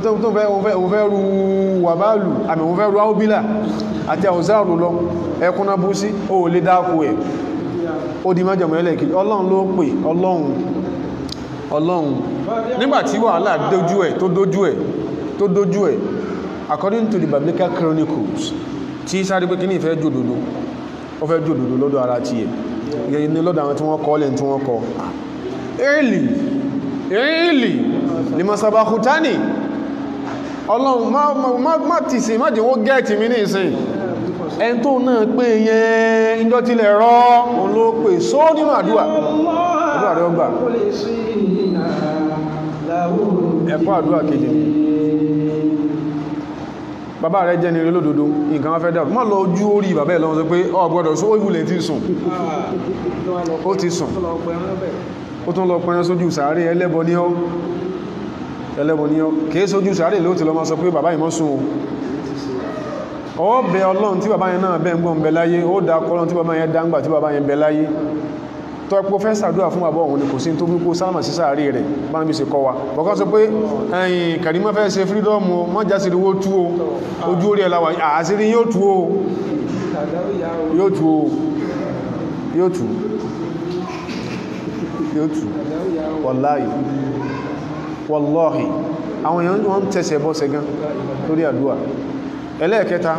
tó fẹ́ rú wàbálù àmì òun fẹ́ rú áúbílà àti àwùzáàrù lọ ẹkún náà bú sí ó lè dákú ẹ̀ ó di májàmọ̀ ẹlẹ́kì Ọlọ́run ló pè Ọlọ́run nígbàtí wàhálà dójú ẹ̀ according to the biblical chronicles tí sáré pé kí ní ìfẹ́ jòdòdó ó fẹ́ jòdòdó lọ́dọ̀ ara tí ẹ̀ yẹ ní lọ́dọ̀ àwọn tí wọ́n kọ́ lẹ́n tí wọ́n kọ́ èèlì lè mọ́ sábà hùtánì Ọlọ́run má ti sí má jẹ́ wọ́n gẹ́ẹ̀tì mi ní ìsìn ẹn tó náà pé yẹn ìjọ tilẹ̀ rọ́ òun ló pè só nínú àdúrà rẹ̀ ọgbà ẹ̀kọ́ àdúrà kejì bàbá rẹ̀ jẹ́ ní eré lódodo nǹkan wá fẹ́ dàrú má lọ ojú orí bàbá ẹ̀ lọ́wọ́ sọ pé ọ gbọ́dọ̀ sọ ìwúlẹ̀ tí sùn ó ti sùn ó tún lọ pẹran sójú sàárè ẹlẹ́bọ ní ọ́ kìí sójú sàárè ló ti lọ máa sọ pé bàbá ìmọ́ sùn ó bẹ ọlọ́run tí bàbá yẹn náà bẹ́ ń gbọ́n bẹ láyé ó dá ọlọ́run tí bàbá yẹn dáńgbà tí bàbá yẹn bẹ láyé tó ẹpọ fẹ́ ṣàdúrà fún bàbá òun ni kò sí tó wípó sálámà sí sàárè rẹ̀ bá ń bí ṣe kọ́ wa bọ̀kọ́ sọ pé ẹ̀yìn Karima fẹ́ ṣe fírídọ́mù mọ́ jásìrí wó tú o ojú orí ẹ̀láwà àṣírí yóò tú o yóò tú o yóò tú yóò tú wàláhì wàláhì àwọn èèyàn wọ́n tẹ̀sẹ̀ bọ́ sẹ́gán lórí àdúrà ẹlẹ́ẹ̀kẹta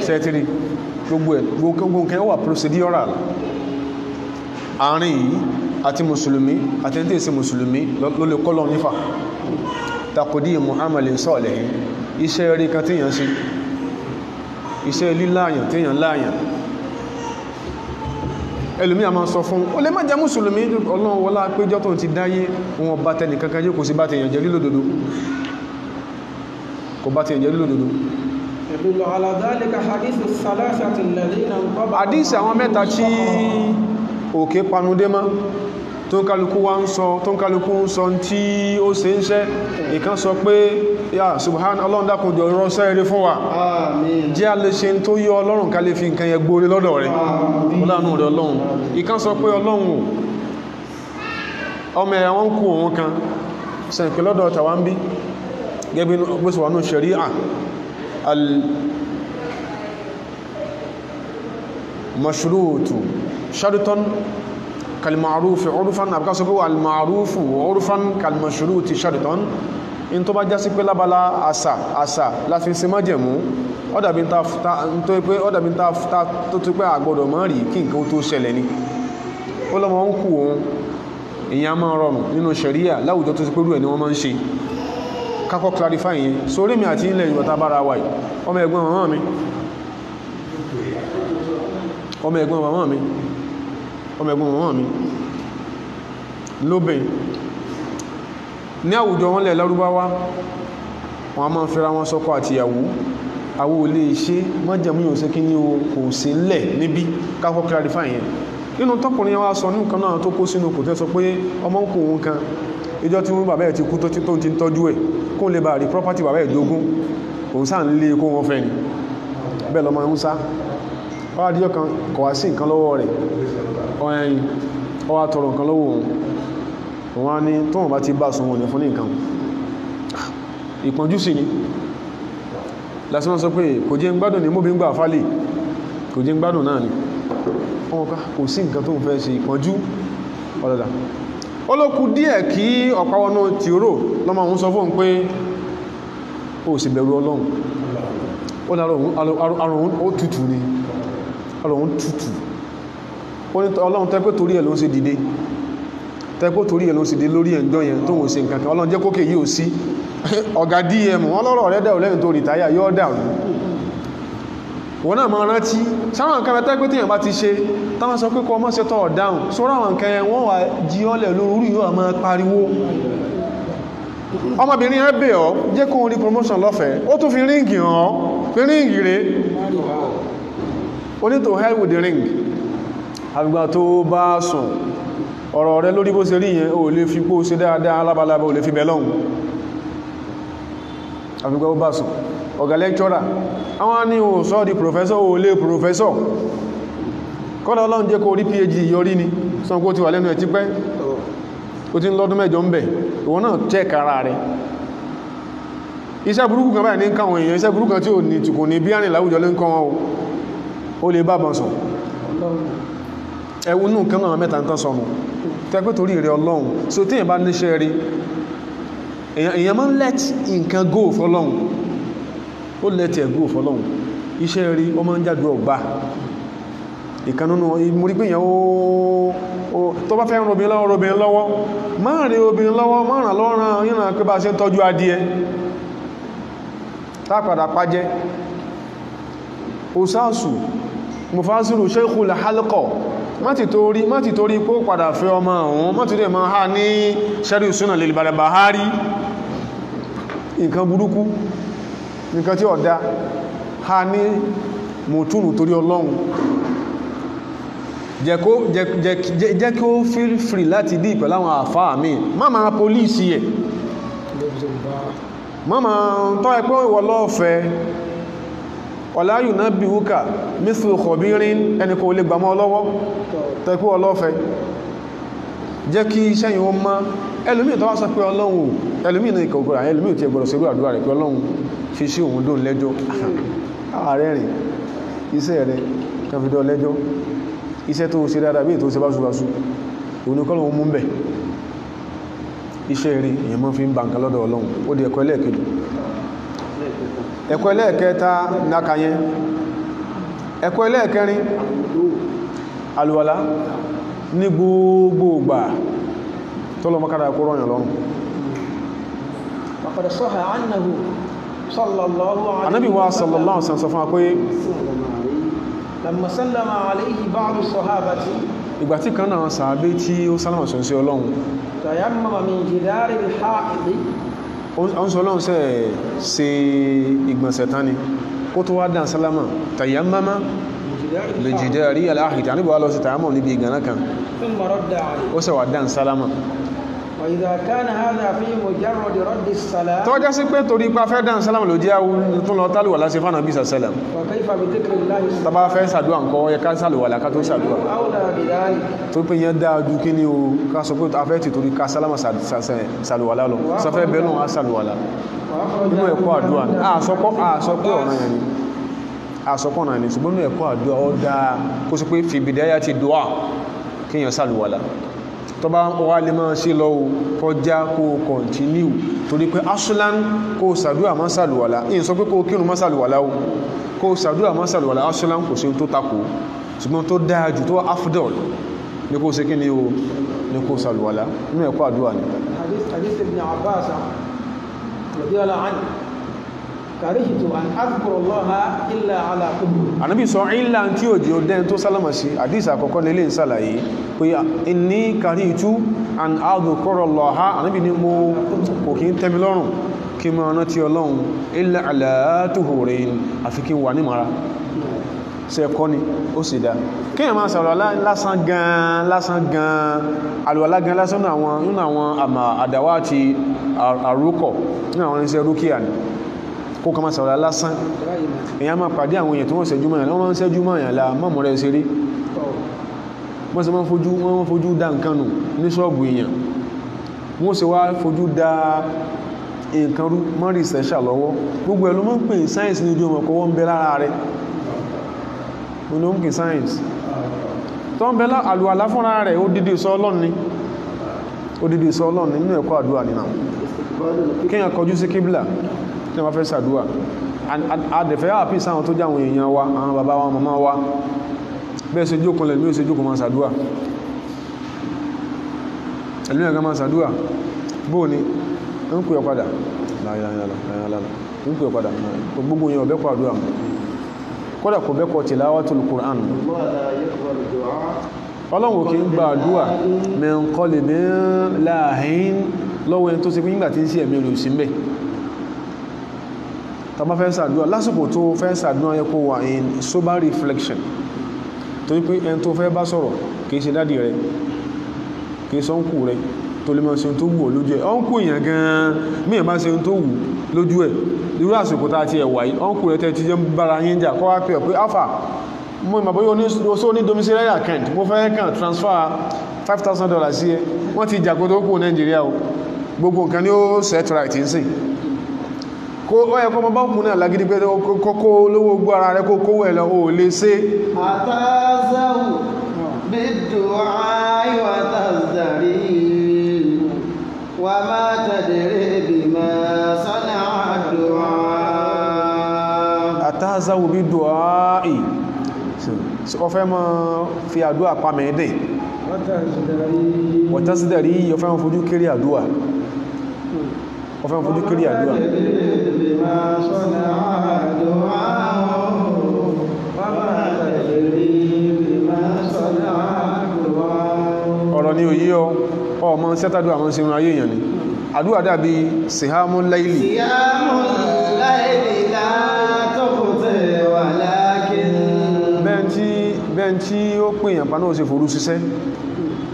sẹ́tìrì gbogbo nǹkan wà procedural àárín yìí àti mùsùlùmí àti ẹni tí èsì mùsùlùmí ló lè kọ́lọ̀ nífà taqdimu amalin salihin iṣẹ́ rí kan tíyàn sí iṣẹ́ líláyàn tíyàn láyàn ẹlòmí a máa sọ fún ó lè má jẹ́ mùsùlùmí ọlọ́run wọlá péjọ́ tó ti dáyé wọn bá tẹni kankan jẹ́ kò sí bá ti yàn jẹ́ lílòdòdó kò bá ti yàn jẹ́ lílòdòdó àdísì àwọn mẹ́ta tí òkè panudé mọ́ tó ń kálukú wá ń sọ tó ń kálukú ń sọ tí ó ṣe ń ṣẹ́ ìkan sọ pé ya subhan ọlọ́run dákùnjọ rọ́ṣẹ́ eré fún wa jẹ́ a lè ṣe tó yọ ọlọ́run ká lè fi nǹkan yẹ gbóre lọ́dọ̀ rẹ̀ ọlọ́run rẹ̀ ọlọ́run ìkan sọ pé ọlọ́run ọmọ ẹ̀yà wọn kú òun kan sẹ̀ǹkì lọ́dọ̀ tàwa ń bí gẹ́bí gbésùwà náà ṣẹ̀ríà al-mashrutu shartan kalmarufi urfan àbíká sọ pé wà almarufu urfan kalmashruti shartan in tó bá já sí pé lábala àṣà láfi ṣe májẹ̀mú ọ́dàbí tó tó pé àgbọ̀dọ̀ mọ́ rí kí nǹkan tó ṣẹlẹ̀ ní ó lọ́mọ ń kú òun èyàn máa rọrùn nínú ṣẹ̀ríà láwùjọ tó ti pé rú ẹ̀ ni wọ́n máa ń ṣe kákọ́ clarify yẹn sórí mi àti ilẹ̀ ìwọ̀ta bára wà ọmọ ẹ̀gbọ́n màmá mi lóbìn ní àwùjọ wọn lẹ̀ lárúbáwá wọn a máa fẹ́ra wọn sọ́kọ àti ìyàwó àwọ olè iṣẹ́ mọ́jẹ̀mú yóò sí kí ní o kò sí lẹ̀ níbi kákọ́ clarify yẹn nínú tọ́kùnrin wá sọ ní nǹkan náà tó kó sínú kò tẹ́ sọ pé ọmọ ń kò òun kan ìjọ tí wọ́n bàbá ẹ̀ ti kú tó ti ń tọ́jú ẹ̀ kó lè bá rí property bàbá ẹ̀ jogún òun sáà ń lé kó wọ́n fẹ́ ni bẹ́ẹ̀ lọ́mọ ń sá ọwá díjọ́ kan kọ̀ wá sí nǹkan lọ́wọ́ rẹ̀ ọ̀yìn ọwá tọrọ nǹkan lọ́wọ́ òun wọ́n ní tó wọ́n bá ti bá sùn wọn ní fún ní nǹkan ìpọ́njú sí ni lásán sọ pé kò jẹ́ ń gbádùn ní mú bí ń gbà fálì kò jẹ́ ń gbádùn náà ni wọ́n kò sí nǹkan tó ń fẹ́ ṣe ìpọ́njú ọ̀dọ̀dà ó ló kù díẹ̀ kí ọ̀páwọnú ti rò lọ́mọ òun sọ fún pé ó sì bẹ̀rù ọlọ́run ó ní àrùn ó tutù ni ọlọ́run tutù ó ní ọlọ́run tẹ́pẹ́ torí ẹ̀ ló ń ṣe dìde tẹ́pẹ́ torí ẹ̀ ló ń ṣe dìde lórí ẹ̀njọ́ yẹn tó ń ṣe nǹkan kan ọlọ́run jẹ́ kókè yìí ò sí ọ̀gá dm wọ́n lọ́rọ̀ rẹ̀ dẹ̀ lẹ́yìn tó rìtáyà yóò dàrú wọ́n náà máa rántí sáwọn nǹkan rẹ̀ tẹ́gbẹ́ tíyàn bá ti ṣe táwọn sọ pé kọ́ ọmọ ṣe tọ́ ọ̀dáhùn sọ́rọ̀ àwọn nǹkan yẹn wọ́n wà jí ọlẹ̀ lórí yóò máa pariwo ọmọbìnrin ẹ bẹ̀ ọ́ jẹ́ kó rí promotion lọ́fẹ̀ẹ́ ó tún fi ríǹgì hàn fi ríǹgì rẹ̀ ó ní to hell with the ring àgbà tó bá sùn ọ̀rọ̀ rẹ̀ lórí bó ṣe rí yẹn ó lè fi pó ṣe dáadáa alábalábá ó lè fi bẹ̀lọ́hùn àgbà ó bá sùn ọ̀gá lecturer àwọn ní o sọ́ di professor o lè professor kọ́lá ọlọ́run jẹ́ kó rí phd yọrí ni sọ kó ti wà lẹ́nu ẹ̀ tí pẹ́ ó ti ń lọ́dún mẹ́jọ ń bẹ̀ ìwọ̀n náà check ara rẹ̀ iṣẹ́ burúkú kan báyìí ní káwọn èèyàn iṣẹ́ burúkú kan tí ò ní tùkù ní bí àrìn láwùjọ lé ń kọ́ wọn ó lè bá bọ́n sọ ẹwú nù kan náà mẹ́ta ń tán sọnù tẹ́pẹ́ torí rẹ̀ ọlọ́run so tí èèyàn bá níṣẹ́ rí èèyàn máa ń let nǹkan go fọlọ́run ó lẹ́tẹ̀ ẹ̀gbò fọ́lọ́hun iṣẹ́ rí ó máa ń jáde ọgbà ìkanúnú ìmúrí pé èèyàn ó tó bá fẹ́ ràn obìnrin lọ́wọ́ máa rí obìnrin lọ́wọ́ máa ràn lọ́ràn yínà pé bá ṣe ń tọ́jú adìẹ tápàdà pàjẹ́ òsáàsù mufasiru sheikhul halqa má ti torí pé ó padà fẹ́ ọmọ ọ̀hún má ti dẹ̀ máa ha ní sẹ́rí ìsúnà lil Barbahari nǹkan burúkú nǹkan tí ọ̀dá ha ní mùtúnù torí Ọlọ́run jẹ́ kí ó feel free láti dí pẹ̀lú àwọn àfáà mi má máa polisi ẹ̀ má máa tọ́ ẹ̀pẹ́ ìwọ lọ́ọ̀fẹ́ ọ̀láyù náà bí húkà mithlu khabirin ẹni kò lè gbàmọ́ lọ́wọ́ tọ́ ẹ̀pẹ́ ọlọ́ọ̀fẹ́ jẹ́ kí iṣẹ́ yìí ó mọ́ ẹlòmíì tó wá sọ pé Ọlọ́run ẹlòmíì náà ìkọ̀ọ̀kọ̀ ẹlòmíì tí ẹ gbọ́dọ̀ ṣerú àdúrà rẹ̀ pé Ọlọ́run fi sí òun dóun lẹ́jọ́ ààrẹ rìn iṣẹ́ rẹ̀ kẹfìdọ́ lẹ́jọ́ iṣẹ́ tó ṣe dáadáa bí ètò ṣe báṣubáṣu oníkọ́lọ̀ mú bẹ̀ iṣẹ́ rí èyàn mọ́ fi ń ba nǹkan lọ́dọ̀ Ọlọ́run ó di ẹ̀kọ́ ẹlẹ́ẹ̀kejì ẹ̀kọ́ ẹlẹ́ẹ̀kẹta nákàyẹn ẹ̀kọ́ ẹlẹ́ẹ̀kẹrin àlùwàlá ní gbogbo ìgbà tọ́lọ mọ́kàdà kó rọ̀yàn lọ́rùn Ànábì wa sallallahu alaihi wasallam sọ fún wa pé
lamma sallama alayhi ba'du sahabati
ìgbà tí kan náà sàábé tí ó sálámà sọ sí Ọlọ́run
tayammama min jidari al-ha'id
ó ń sọ Ọlọ́run ṣe ìgbọ̀nsẹ̀ tán ni kó tó wá dán sálámà tayammama min jidari al-ha'id Ànábì wa lọ sí tayammum níbi ìgànná kan
thumma radda alayhi
ó sì wá dán sálámà
وإذا كان هذا في مجرد رد السلام
tó jẹ́ sí pé torí pa fẹ́ dán sálámà ló jẹ́ tún lọ tálùwà láti fánà bí sàsẹ́lẹ̀m
وكيف بذكر الله
tàbá fẹ́ sàdúwà nǹkan yẹ ká sàlùwà láká tó sàdúwà
أولى بذلك
tó pé yẹn dáadú kí ní o ká sọ pé a fẹ́ ti torí ká sálámà sàlùwà lálọ sọfẹ́ bẹ́lùn á sàlùwà lá nínú ẹ̀kọ́ àdúwà àsọpọ̀ ọ̀nà yẹn ni àsọpọ̀ ọ̀nà yẹn ni ṣùgbọ́n nínú ẹ̀kọ́ àdúwà ó dáa kó sì pé fi bìdáyà ti dùwà kíyàn sàlùwà lá tó bá wà lè máa ṣe lọ́wọ́ kọjá kó kọ̀ntínú torí pé aslan kó sàdúwà má sàlùwàlá ìyìn sọ pé kó kírun má sàlùwàlá o kó sàdúwà má sàlùwàlá aslan kò sí tó takò ṣùgbọ́n tó dáájú tó afdal ní kó ṣe kí ni o ní kó sàlùwàlá nínú ẹ̀kọ́ àdúwà ni
حديث ابن عباس رضي الله عنه كرهت أن أذكر الله إلا على قبر
Ànábì sọ ìlà tí ó jẹ́ ọdẹ́ tó sálámà sí àdísà àkọ́kọ́ lélé ìsàlàyé pé inni karitu an adhkura Allaha Ànábì ní mo kò kí ń tẹ́mi lọ́rùn kí mọ́ ọ̀nà tí Ọlọ́run illa ala tuhurin àfi kí wà ní mara ṣe ẹ̀kọ́ ni ó sì dá kí ẹ máa sọ̀rọ̀ lásán gan alùwàlá gan lásán nínú àwọn àmà àdáwà àti àrúkọ̀ nínú àwọn iṣẹ́ rúkíà ni kó kama sọ̀rọ̀ lásán èyàn máa pàdé àwọn èèyàn tí wọ́n ṣẹ́jú mọ́yàn wọ́n ṣẹ́jú mọ́yàn la mọ́mọ̀ rẹ̀ ṣeré wọ́n sì máa fojú dá nǹkan nù ní ṣọ́ọ̀bù èèyàn wọ́n sì wá fojú dá nǹkan rú mọ́rí ìṣẹ́ṣà lọ́wọ́ gbogbo ẹ̀ ló mọ́ ń pè sáyẹ̀nsì ní ojú ọmọ kọwọ́ ń bẹ lára rẹ̀ ló ń pè sáyẹ̀nsì tó ń bẹ àlùwàlá fúnra rẹ̀ ó dídì sọ Ọlọ́run nínú ẹ̀kọ́ àdúrà nínú kíyàn kọjú sí kíbílà tí wọ́n fẹ́ sàdúwà àdẹ̀fẹ́ àpí sáwọn tó jáwọn èèyàn wa àwọn bàbá wa màmá wa bẹ́ẹ̀ ṣe jókòó lẹ́lú ó ṣe jókòó ma sàdúwà ẹ̀lú ẹ̀gá ma sàdúwà bóò ni ń pè ọ̀padà ń pè ọ̀padà gbogbo yẹn ọ̀bẹ́kọ̀ àdúwà kódà kò bẹ́kọ̀ tilawatul Qur'an Ọlọ́run kì í gba àdúwà min qalbin lahin lọ́wọ́ ẹni tó ṣe fún nígbà tí ń sí ẹ̀mí rẹ̀ sí mẹ́ tàbá fẹ́ sàdúwà lásìkò tó fẹ́ sàdúwà yẹ kó wà in sober reflection torí pé ẹni tó fẹ́ bá sọ̀rọ̀ kìí ṣe dádì rẹ̀ kìí sọ ń kù rẹ̀ tó lè máa ṣe tó wù lójú ẹ̀ ọ́n kù èèyàn gan-an míyàn bá ṣe tó wù lójú ẹ̀ irú àsìkò tá ti ẹ̀wà yìí ọ́n kù rẹ̀ tẹ́ ti jẹ́ bára yín jà kọ́ wá pé ọ̀ pé alpha mo ìmọ̀ bóyá oṣó ní domiciliary account mo fẹ́ kàn transfer $5,000 sí ẹ wọ́n ti jà kó tó kù Nàìjíríà o gbogbo nǹkan ni ó set right ń sìn kó ọ̀yẹ́ kọ́ mọ́ bá kùn náà lágídí pé kókó olówó gbọ́ ara rẹ̀ kókó wẹ̀ lọ o lè ṣe
àtàzáwù bí du'a wa tazdari wa ma tadri bima sana'a du'a
àtàzáwù bí du'a ọfẹ́ mọ́ fi àdúwà pa mẹ́ẹ̀dẹ̀ wọ̀tásídẹ̀rí ọfẹ́ mọ́ fojú kéré àdúwà ọfẹ́ mọ́ fojú kéré àdúwà ọ̀rọ̀ ni òyí ọmọ sẹ́tàdúwà mọ́ sí ayé èèyàn ni àdúrà dàbí sihamul layli
Siyamul layli la tuqti walakin.
bẹ́ẹ̀ tí ó pèèyàn pa náà ṣe forú ṣiṣẹ́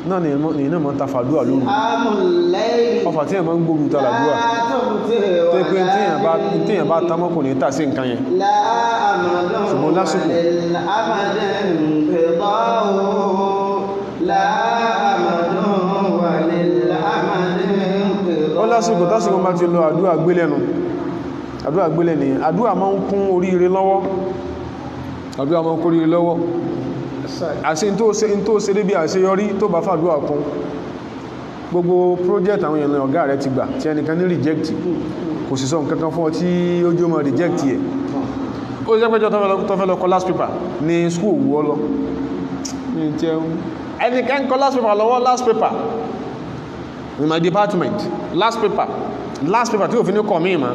náà ni iná mọ́ ta fàdúrà lóru
Siyamul layli
ọfà tí èèyàn máa ń gbógun ta làdúrà
la tuqti
tó pé
walakin.
téèyàn bá tamọ́ kò ní tà sí nǹkan yẹn
La amadun
ṣùgbọ́n lásìkò
walil amadin qida'u. La amadun walil amadin qida'u.
ó lásìkò tásìkò bá ti lọ àdúrà gbélẹ̀nu àdúrà gbélẹ̀ nìyẹn àdúrà máa ń kún oríire lọ́wọ́ àdúrà máa ń kún oríire lọ́wọ́ àṣẹ tó ṣe débi àṣeyọrí tó bá fàdúrà kún gbogbo project àwọn èèyàn ọ̀gá rẹ̀ ti gbà tí ẹnìkan ní reject kò sì sọ nǹkan kan fún ọ tí ó jẹ́ mọ́ reject ẹ̀ ó jẹ́ pẹ́jọ́ tó fẹ́ lọ kọ last paper ní school wọ́ lọ ẹnìkan kọ last paper lọ́wọ́ last paper in my department last paper tí ò fi ní kọ̀ mí ma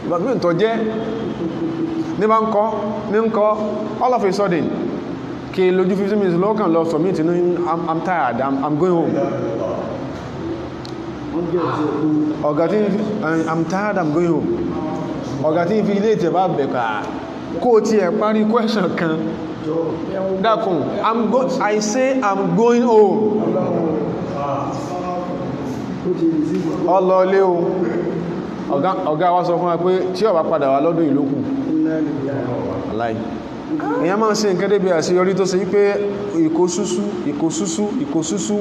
ìgbàgbé ìtọ́ jẹ́ ní bá ń kọ́ all of a sudden kí lójú 15 minutes lọ́kàn lọ submit ní I'm tired I'm going home ọ̀gá tí I'm tired I'm going home ọ̀gá tí fi ilé ìtẹ̀ bá bẹ̀kà kó tí ẹ̀ parí question kan dákùn I say I'm going home ọlọ́lé o ọ̀gá wa sọ fún wa pé tí ó bá padà wá lọ́dún ìlókù aláì èyàn máa ń ṣe nǹkan débi àṣeyọrí tó ṣe wípé ìkóṣúsú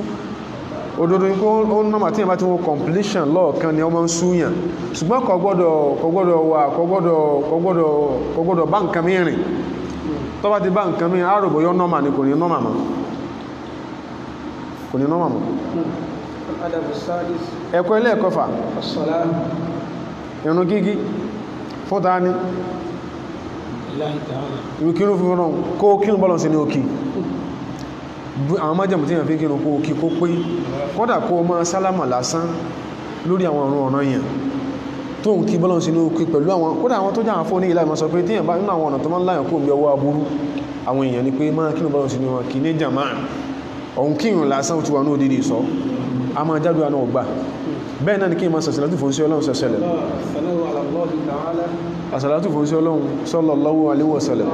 òdodo ní kó ó nọ́mà tí ìyàn bá tí wọ́n completion lọ́ọ̀kan ni ọmọ ń súyàn ṣùgbọ́n kò gbọ́dọ̀ bá nǹkan mìíràn tó bá ti bá nǹkan mìíràn àròbò yọ nọ́mà ni kò ní nọ́mà mọ́ ẹ̀kọ́ ilé ẹ̀kọ́fà ìrun kíkí fún ta ní ìrùkírù fún ọ̀nà kó kírùn bọ́lọ̀ sí ní òkì àwọn májẹ̀mù tí yàn fi kírùn kó òkì kó pé kódà kó máa sálámà lásán lórí àwọn ọ̀run ọ̀nà yàn tó ń kí bọ́lọ̀ sí ní òkì pẹ̀lú àwọn kódà àwọn tó jà àwọn fún ní ìlà ìmọ̀ sọ pé tí yàn bá nínú àwọn ọ̀nà tó máa ń láyàn kó ń bí ọwọ́ aburú àwọn èèyàn ni pé máa kírùn bọ́lọ̀ sí ní wọn kì ní jàmá ọ̀hún kírùn lásán tí wọn ní òdìdí sọ a máa jádùn àná ọgbà bẹ́ẹ̀ náà ni kí n máa sàṣàlátù fún sí ọlọ́run sẹ̀sẹ̀lẹ̀ àṣàlátù fún sí ọlọ́run sallallahu alaihi wasallam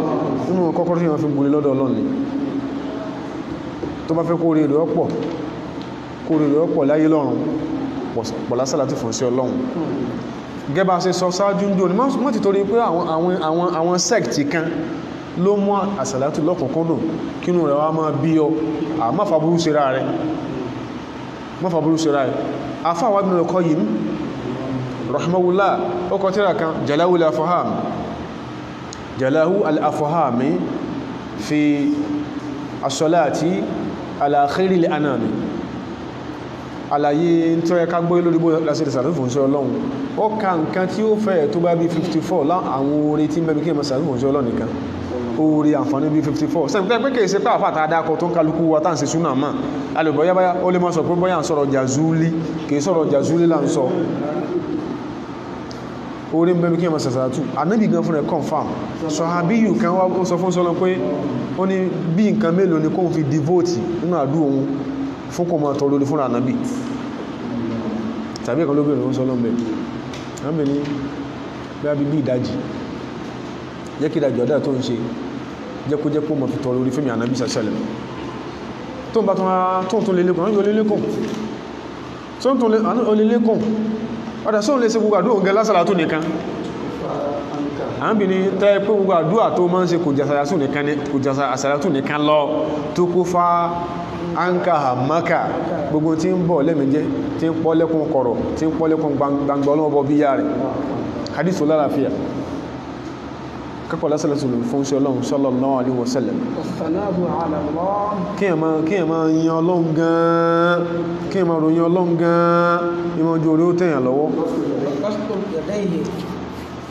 nínú kọ́kọ́rọ́ tí wọ́n fi gbúlé lọ́dọ̀ ọlọ́run ni tó bá fẹ́ kó rí rẹ̀ ọ̀pọ̀ láyé lọ́run pọ̀lá sàlátù fún sí ọlọ́run gẹ́bà ṣe sọ sáájú ń jò ní mọ́ ti torí pé àwọn sect kan ló mú àṣàlátù lọ́kùnkúndùn kínú rẹ̀ wá máa bí ọ àmáfàbúrú ṣe rẹ̀ afáwà Ibn al-Qayyim rahimahullah ọkọ̀ tíra kan Jalahu al-Afham fi as-salati ala khairil anami àlàyé tó yẹ ká gbọ́ lórí bó lásìrì sàrífún sí ọlọ́run ó ka nǹkan tí ó fẹ́ tó bá bí 54 láwọn orí tí mẹ́bí kí ẹ mọ́ sàrífún sí ọlọ́run nìkan orí àǹfààní bí 54 sẹ́yìn pé kìí ṣe pé àfàtà adákọ̀ tó ń kálukú wa tàà sí súnà máa alùbọ̀yábáyá ó lè mọ́ sọ pé bọ́yá ń sọ̀rọ̀ jàzúlí kìí sọ̀rọ̀ jàzúlí là ń sọ orí mẹ́bí kí ẹ mọ́ sàṣàtù ànábì gan fún ẹ̀ confirm sọ̀hábíyù kan wá ó sọ fún sọ́lọ pé ó ní bí nǹkan mélòó ni kóhun fi devote nínú àdú òun fún kò máa tọ́ lórí fún ànábì tàbí ẹ̀kan lóbìnrin ó sọ́lọ́ mẹ́ ànábì ní bí ìdájì jẹ́ kí ìdájì ọ̀dá tó ń ṣe jẹ́ kó mọ̀ fi tọ́ lórí fún ànábì sàṣẹ́lẹ̀ tó ń bá tún lè lékùn ọ̀dá sóhun lè ṣe gbogbo àdúrà òun gẹ lásàlátù nìkan àbí ní tẹ́ pé gbogbo àdúrà tó máa ń ṣe kò jẹ́ àsàlátù nìkan lọ tó kó fa áńkà àmákà gbogbo tí ń bọ̀ lẹ́mẹ̀jẹ́ tí ń pọ́ lẹ́kùn kọ̀rọ̀ tí ń pọ́ lẹ́kùn gbangba ọlọ́ọ̀bọ̀ bí yá rẹ̀ hadithu lálàáfíà kápọ̀ lásàlátù fún sí ọlọ́run sallallahu alaihi wasallam kí ẹ máa yan ọlọ́run gan kí ẹ máa ròyìn ọlọ́run gan ìmọ̀ ojú orí ó tẹ̀yàn lọ́wọ́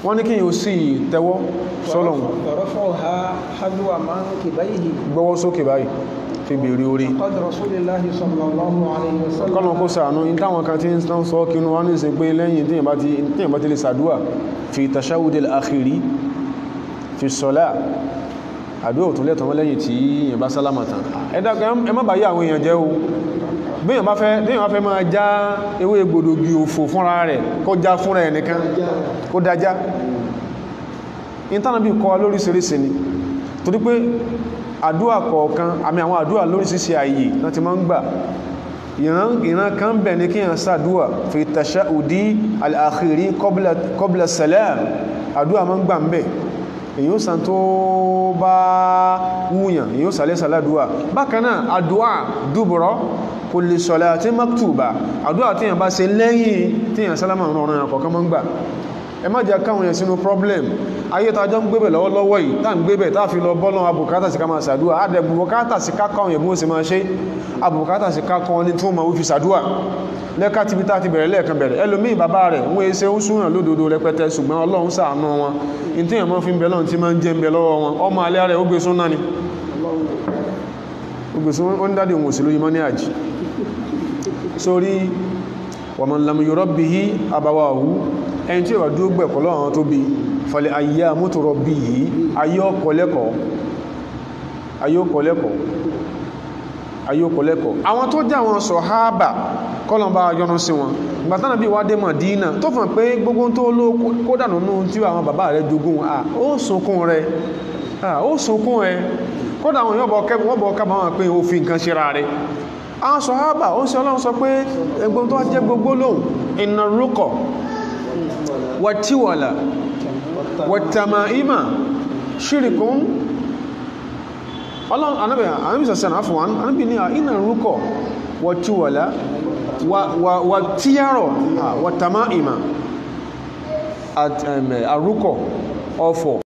wọ́n ní kí yíò sí tẹ́wọ́ sọ́lọ́run gbọ́wọ́ sókè báyìí fi bèèrè orí kọ́nà kó sàánú in táwọn kan tí ń sọ kínú wọ́n ní ìsìn pé lẹ́yìn tí ìyàn bá ti lè sàdúwà fi tashahudil akhiri fi sọ́lá àdúwà tó lẹ́tọ̀ wọ́n lẹ́yìn tí ìyàn bá sálámà tán ẹ má bàyí àwọn èèyàn jẹ́ o béèyàn bá fẹ́ máa já ewé gbòdògì òfò fúnra rẹ̀ kó já fúnra ẹ̀ nìkan kó dájá ìtànàbí kọ́ lóríṣiríṣi ni torí pé àdúà kọ̀ọ̀kan àmì àwọn àdúà lóríṣiríṣi àyè láti máa ń gbà ìran kan bẹ̀ ní kíyàn sàdúà fi tashahudi al-akhiri qabla salam àdúà máa ń gbà ń bẹ̀ èyí ó sàn tó bá wúyàn èyí ó sàlẹ̀ sàládùá bákanáà àdúà dubura kulli salati maktuba àdúà tí yàn bá ṣe lẹ́yìn tí yàn sálámà rọrùn àkọ̀kan máa ń gbà ẹ má jẹ́ káwọn yẹn sínú problem ayé tàjọ́ ń gbébẹ̀ lọ́wọ́lọ́wọ́ yìí tá ń gbébẹ̀ tá fi lọ bọ́lọ́ abùkátà sí ká máa sàdúà àdẹ̀bùkátà sí kákọ́ yẹn bí wọ́n ṣe máa ṣe abùkátà sí kákọ́ ní tí wọ́n máa wífi sàdúà lẹ́ka tí bí tá ti bẹ̀rẹ̀ lẹ́ẹ̀kan bẹ̀rẹ̀ ẹlòmíì bàbá rẹ̀ wọ́n ṣe ń súnà lódodo rẹpẹtẹ ṣùgbọ́n Ọlọ́run ṣàánú wọn in tí èèyàn fi ń bẹ lọ́run tí máa ń jẹ́ ń bẹ lọ́wọ́ wọn ọmọ alẹ́ rẹ̀ ó gbé súnà ni ó gbé súnà ó ń dádì òun òsèlú yìí mọ́ ní àjì sórí wa man lam yurabbihi abawahu ẹni tí ó wà dúró gbẹ̀kọ́ lọ́wọ́ tó bí fọlẹ̀ ayyamu turabbihi ayókọ̀lẹ́kọ̀ọ́ àwọn tó jẹ́ àwọn sọ̀hábà kọ́lọ̀mbà yọ́nú sí wọn gbàtánà bí wádé Mádínà tó fàn pé gbogbo tó ló kó dànù nú tí àwọn bàbá rẹ̀ jogún ó sunkún rẹ̀ kódà àwọn yọ́bọ̀ kẹbà wọn pé ó fi nǹkan ṣe ra rẹ̀ àwọn sọ̀hábà ó sì Ọlọ́run sọ pé ẹgbọ́n tó jẹ́ gbogbo lóhùn inna ruqa wàtíwàlà wàtàmàímà ṣírìkún ọlọ́run anábìsọ̀sẹ̀nà àfọwọ́n anábì ní iná rúkọ̀ wàtíwàlà wàtíyàrọ̀ wàtàmàímà àrúkọ̀ ọ̀fọ̀